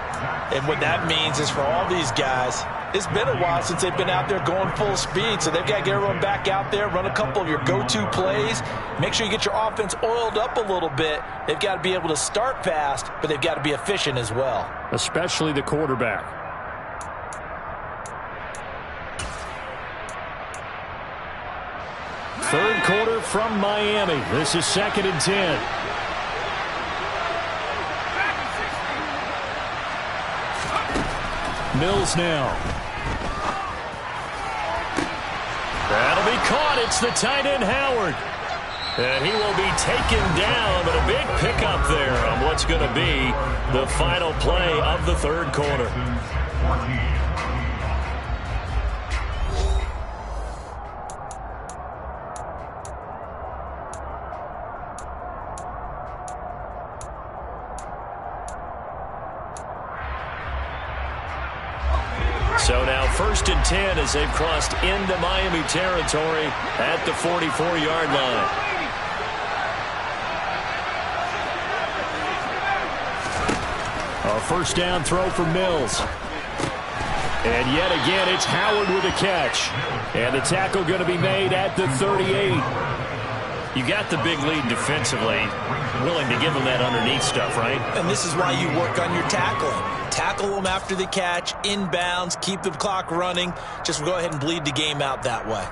And what that means is for all these guys, it's been a while since they've been out there going full speed, so they've got to get everyone back out there, run a couple of your go-to plays, make sure you get your offense oiled up a little bit. They've got to be able to start fast, but they've got to be efficient as well. Especially the quarterback. Third quarter from Miami. This is 2nd and 10. Mills now. That'll be caught. It's the tight end, Howard. And he will be taken down, but a big pickup there on what's going to be the final play of the third quarter. So now 1st and 10 as they've crossed into Miami territory at the 44-yard line. A first down throw for Mills. And yet again, it's Howard with a catch. And the tackle going to be made at the 38. You got the big lead defensively. Willing to give them that underneath stuff, right? And this is why you work on your tackling. Tackle them after the catch, inbounds, keep the clock running. Just go ahead and bleed the game out that way.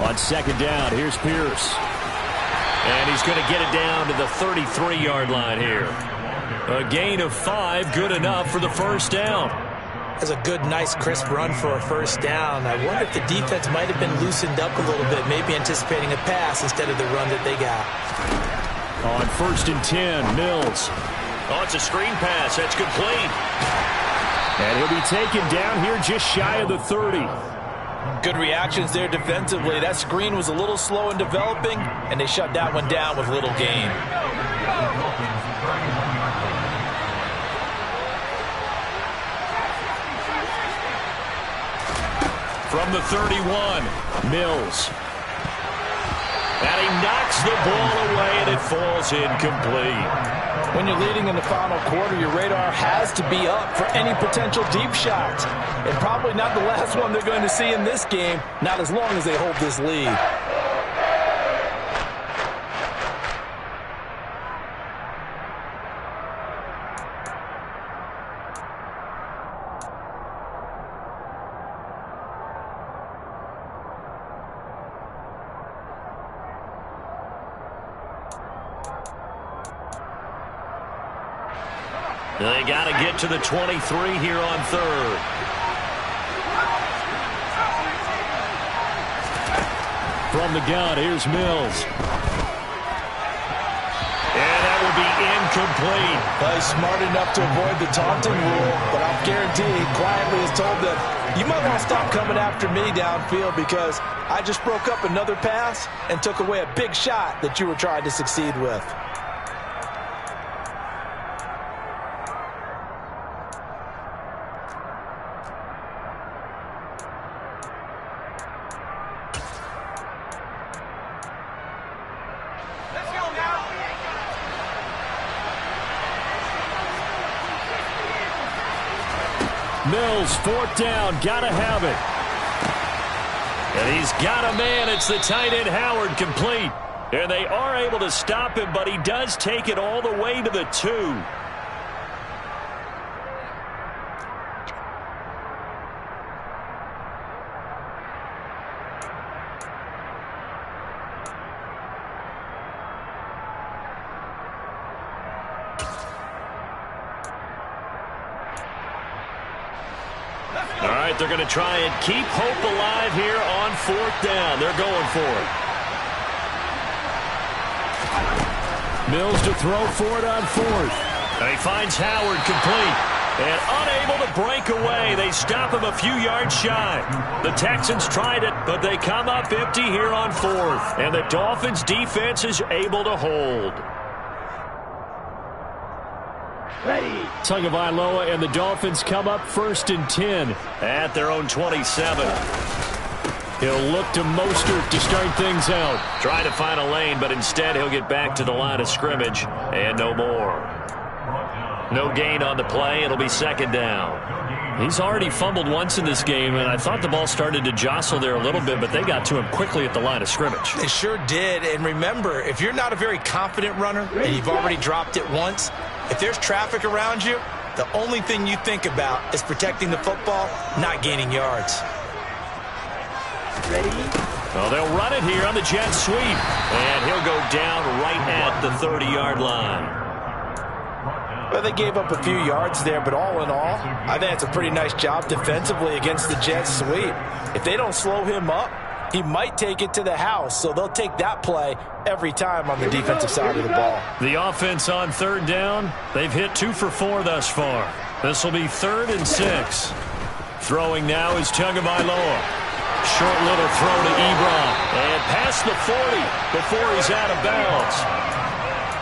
On second down, here's Pierce. And he's going to get it down to the 33-yard line here. A gain of 5, good enough for the first down. That's a good, nice, crisp run for a first down. I wonder if the defense might have been loosened up a little bit, maybe anticipating a pass instead of the run that they got. On first and 10, Mills. Oh, it's a screen pass. That's complete. And he'll be taken down here just shy of the 30. Good reactions there defensively. That screen was a little slow in developing, and they shut that one down with little gain. From the 31, Mills. And he knocks the ball away, and it falls incomplete. When you're leading in the final quarter, your radar has to be up for any potential deep shots. And probably not the last one they're going to see in this game, not as long as they hold this lead. They got to get to the 23 here on third. From the gun, here's Mills. And that will be incomplete. He's smart enough to avoid the taunting rule, but I'll guarantee he quietly has told them, you might want to stop coming after me downfield because I just broke up another pass and took away a big shot that you were trying to succeed with. Mills, fourth down, gotta have it. And he's got a man. It's the tight end Howard, complete. And they are able to stop him, but he does take it all the way to the 2. They're going to try and keep hope alive here on fourth down. They're going for it. Mills to throw for it on fourth. And he finds Howard complete. And unable to break away. They stop him a few yards shy. The Texans tried it, but they come up empty here on fourth. And the Dolphins' defense is able to hold. Ready. Tagovailoa and the Dolphins come up first and 10. At their own 27. He'll look to Mostert to start things out. Trying to find a lane, but instead he'll get back to the line of scrimmage. And no more. No gain on the play. It'll be second down. He's already fumbled once in this game, and I thought the ball started to jostle there a little bit, but they got to him quickly at the line of scrimmage. They sure did. And remember, if you're not a very confident runner and you've already dropped it once, if there's traffic around you, the only thing you think about is protecting the football, not gaining yards. Ready? Well, they'll run it here on the jet sweep. And he'll go down right at the 30-yard line. Well, they gave up a few yards there, but all in all, I think it's a pretty nice job defensively against the jet sweep. If they don't slow him up, he might take it to the house, so they'll take that play every time on the defensive side of the ball. The offense on third down, they've hit 2 for 4 thus far. This will be 3rd and 6. Throwing now is Tagovailoa. Short little throw to Ebron. And past the 40 before he's out of bounds.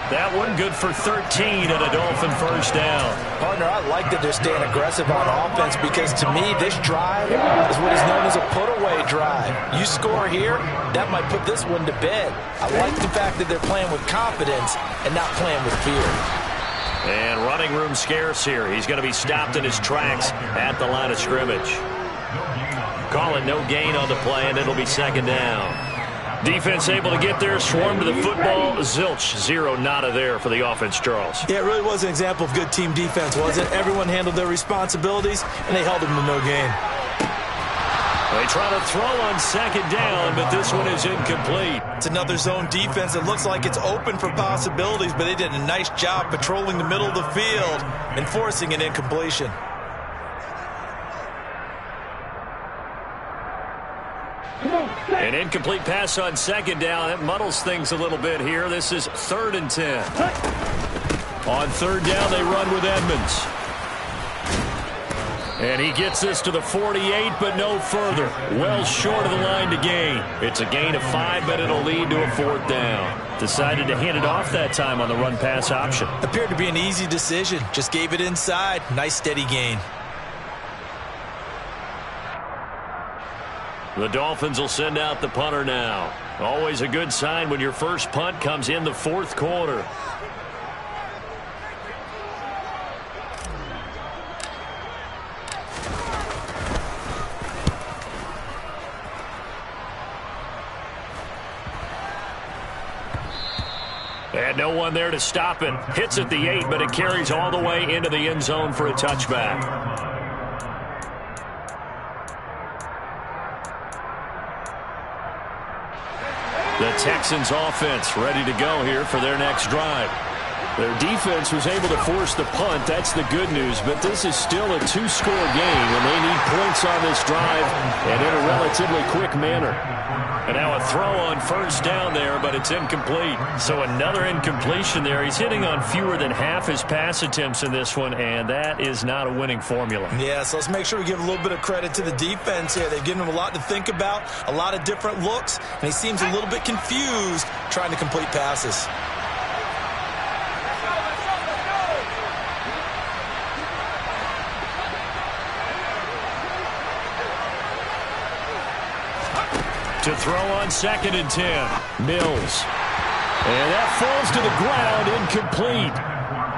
That one good for 13 and a Dolphin first down. Partner, I like that they're staying aggressive on offense because to me, this drive is what is known as a put-away drive. You score here, that might put this one to bed. I like the fact that they're playing with confidence and not playing with fear. And running room scarce here. He's going to be stopped in his tracks at the line of scrimmage. Call it no gain on the play, and it'll be second down. Defense able to get there, swarm to the football. Zilch, zero, nada there for the offense, Charles. Yeah, it really was an example of good team defense, wasn't it? Everyone handled their responsibilities, and they held them to no gain. They try to throw on second down, but this one is incomplete. It's another zone defense. It looks like it's open for possibilities, but they did a nice job patrolling the middle of the field and forcing an incompletion. An incomplete pass on second down. That muddles things a little bit here. This is 3rd and 10. On third down, they run with Edmonds. And he gets this to the 48, but no further. Well short of the line to gain. It's a gain of 5, but it'll lead to a 4th down. Decided to hand it off that time on the run-pass option. Appeared to be an easy decision. Just gave it inside. Nice steady gain. The Dolphins will send out the punter now. Always a good sign when your first punt comes in the 4th quarter. And no one there to stop it. Hits at the 8, but it carries all the way into the end zone for a touchback. The Texans offense ready to go here for their next drive. Their defense was able to force the punt. That's the good news, but this is still a 2-score game, and they need points on this drive and in a relatively quick manner. And now a throw on first down there, but it's incomplete. So another incompletion there. He's hitting on fewer than half his pass attempts in this one, and that is not a winning formula. Yeah, so let's make sure we give a little bit of credit to the defense here. They've given him a lot to think about, a lot of different looks, and he seems a little bit confused trying to complete passes. To throw on 2nd and 10. Mills. And that falls to the ground, incomplete.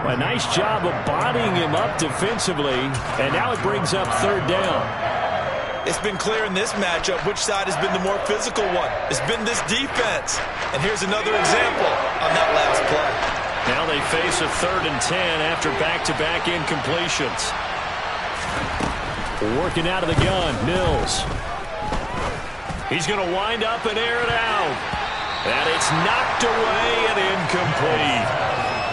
A nice job of bodying him up defensively, and now it brings up 3rd down. It's been clear in this matchup which side has been the more physical one. It's been this defense. And here's another example on that last play. Now they face a 3rd and 10 after back-to-back incompletions. Working out of the gun, Mills. He's going to wind up and air it out. And it's knocked away and incomplete.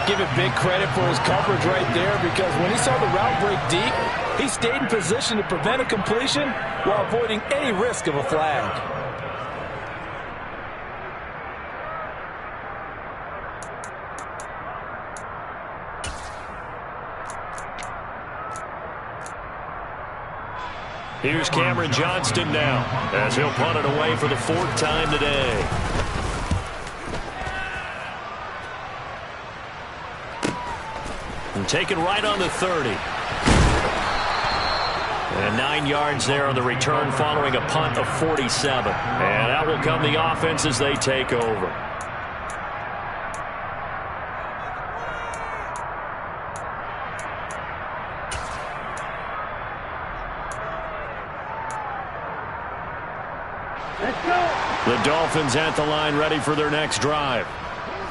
Give it big credit for his coverage right there because when he saw the route break deep, he stayed in position to prevent a completion while avoiding any risk of a flag. Here's Cameron Johnston now as he'll punt it away for the 4th time today. And taken right on the 30. And 9 yards there on the return following a punt of 47. And out will come the offense as they take over. The Dolphins at the line ready for their next drive.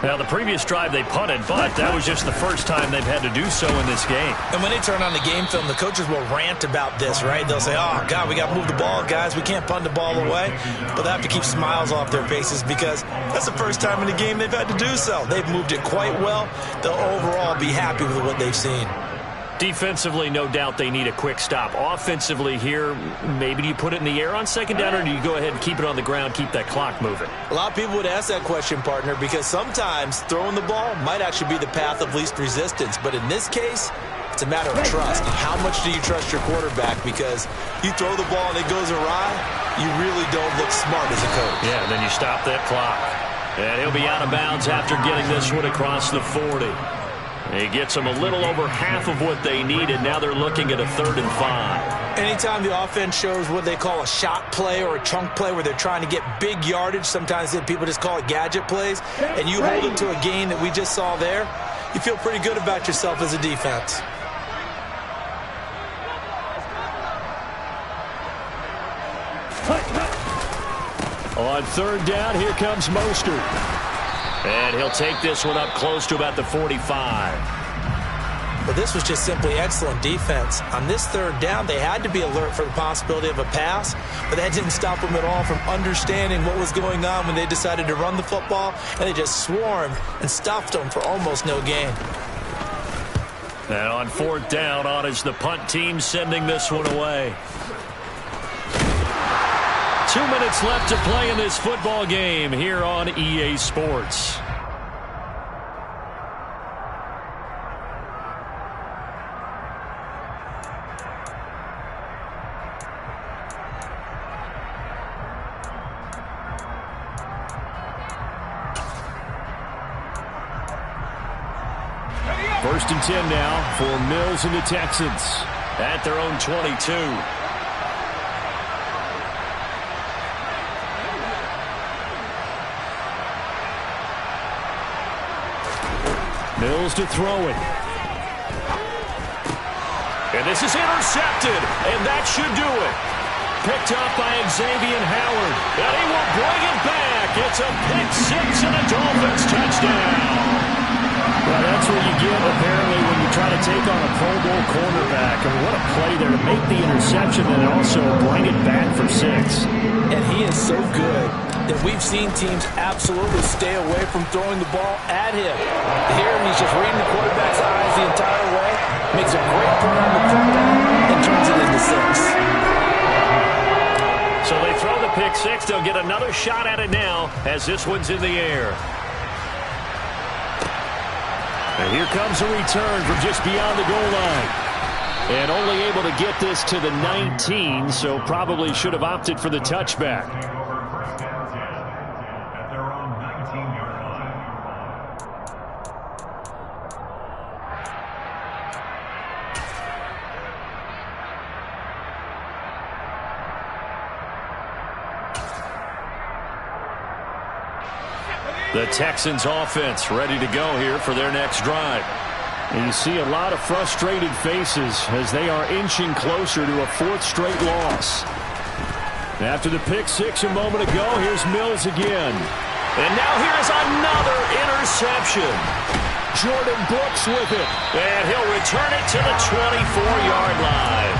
Now, the previous drive they punted, but that was just the first time they've had to do so in this game. And when they turn on the game film, the coaches will rant about this, right? They'll say, oh, God, we got to move the ball, guys. We can't punt the ball away. But they have to keep smiles off their faces because that's the first time in the game they've had to do so. They've moved it quite well. They'll overall be happy with what they've seen. Defensively, no doubt they need a quick stop. Offensively here, maybe do you put it in the air on second down, or do you go ahead and keep it on the ground, keep that clock moving? A lot of people would ask that question, partner, because sometimes throwing the ball might actually be the path of least resistance. But in this case, it's a matter of trust. How much do you trust your quarterback? Because you throw the ball and it goes awry, you really don't look smart as a coach. Yeah, and then you stop that clock. And he'll be out of bounds after getting this one across the 40. He gets them a little over half of what they needed. Now they're looking at a 3rd and 5. Anytime the offense shows what they call a shot play or a chunk play where they're trying to get big yardage, sometimes people just call it gadget plays, and you hold it to a gain that we just saw there, you feel pretty good about yourself as a defense. On 3rd down, here comes Mostert. And he'll take this one up close to about the 45. But this was just simply excellent defense. On this 3rd down, they had to be alert for the possibility of a pass, but that didn't stop them at all from understanding what was going on when they decided to run the football, and they just swarmed and stuffed them for almost no gain. And on 4th down, on is the punt team sending this one away. 2 minutes left to play in this football game here on EA Sports. First and 10 now for Mills and the Texans at their own 22. Mills to throw it. And this is intercepted, and that should do it. Picked up by Xavier Howard, and he will bring it back. It's a pick 6 and a Dolphins touchdown. Well, that's what you get, apparently, when you try to take on a Pro Bowl cornerback. I mean, what a play there to make the interception and also bring it back for 6. And he is so good that we've seen teams absolutely stay away from throwing the ball at him. Here, he's just reading the quarterback's eyes the entire way, makes a great play on the football, and turns it into 6. So they throw the pick 6. They'll get another shot at it now as this one's in the air. And here comes a return from just beyond the goal line. And only able to get this to the 19, so probably should have opted for the touchback. The Texans offense ready to go here for their next drive. And you see a lot of frustrated faces as they are inching closer to a 4th straight loss. After the pick 6 a moment ago, here's Mills again. And now here's another interception. Jordan Brooks with it. And he'll return it to the 24-yard line.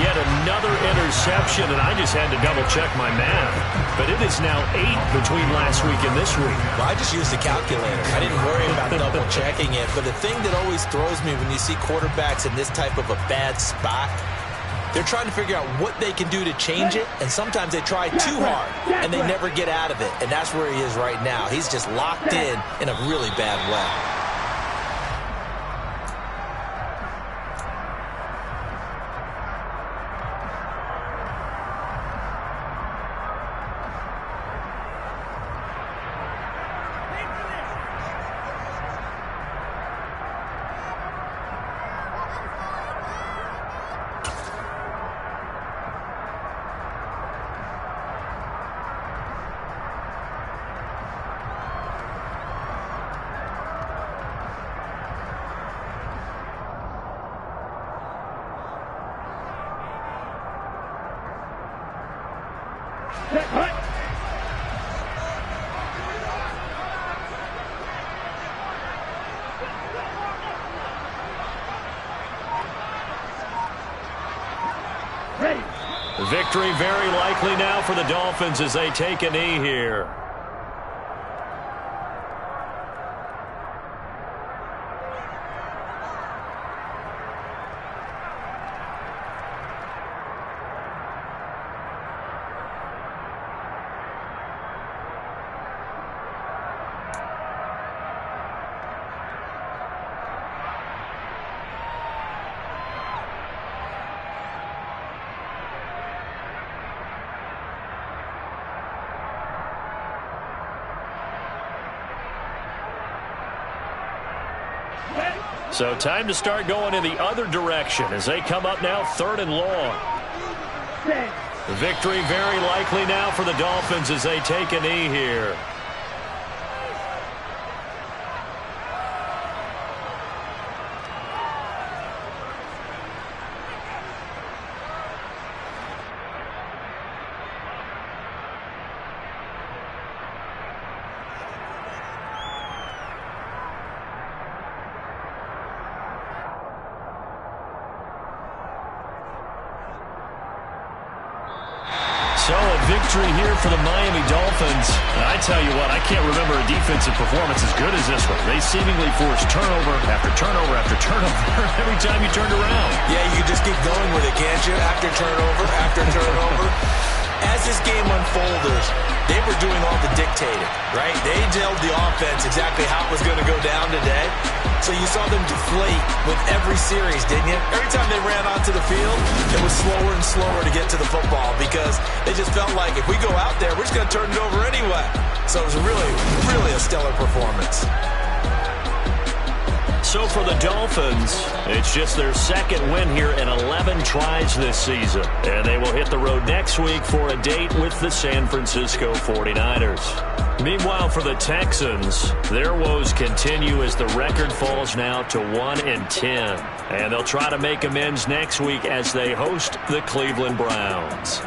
Yet another interception, and I just had to double-check my math. But it is now 8 between last week and this week. Well, I just used a calculator. I didn't worry about double-checking it. But the thing that always throws me when you see quarterbacks in this type of a bad spot, they're trying to figure out what they can do to change it, and sometimes they try too hard, and they never get out of it. And that's where he is right now. He's just locked in a really bad way. Victory very likely now for the Dolphins as they take a knee here. So time to start going in the other direction as they come up now 3rd and long. The victory very likely now for the Dolphins as they take a knee here. So a victory here for the Miami Dolphins. And I tell you what, I can't remember a defensive performance as good as this one. They seemingly forced turnover after turnover after turnover every time you turned around. Yeah, you just keep going with it, can't you? After turnover, after turnover. As this game unfolded, they were doing all the dictating, right? They told the offense exactly how it was going to go down today. So you saw them deflate with every series, didn't you? Every time they ran onto the field, it was slower and slower to get to the football because they just felt like if we go out there, we're just going to turn it over anyway. So it was really, really a stellar performance. So for the Dolphins, it's just their 2nd win here in 11 tries this season. And they will hit the road next week for a date with the San Francisco 49ers. Meanwhile, for the Texans, their woes continue as the record falls now to 1-10. And they'll try to make amends next week as they host the Cleveland Browns.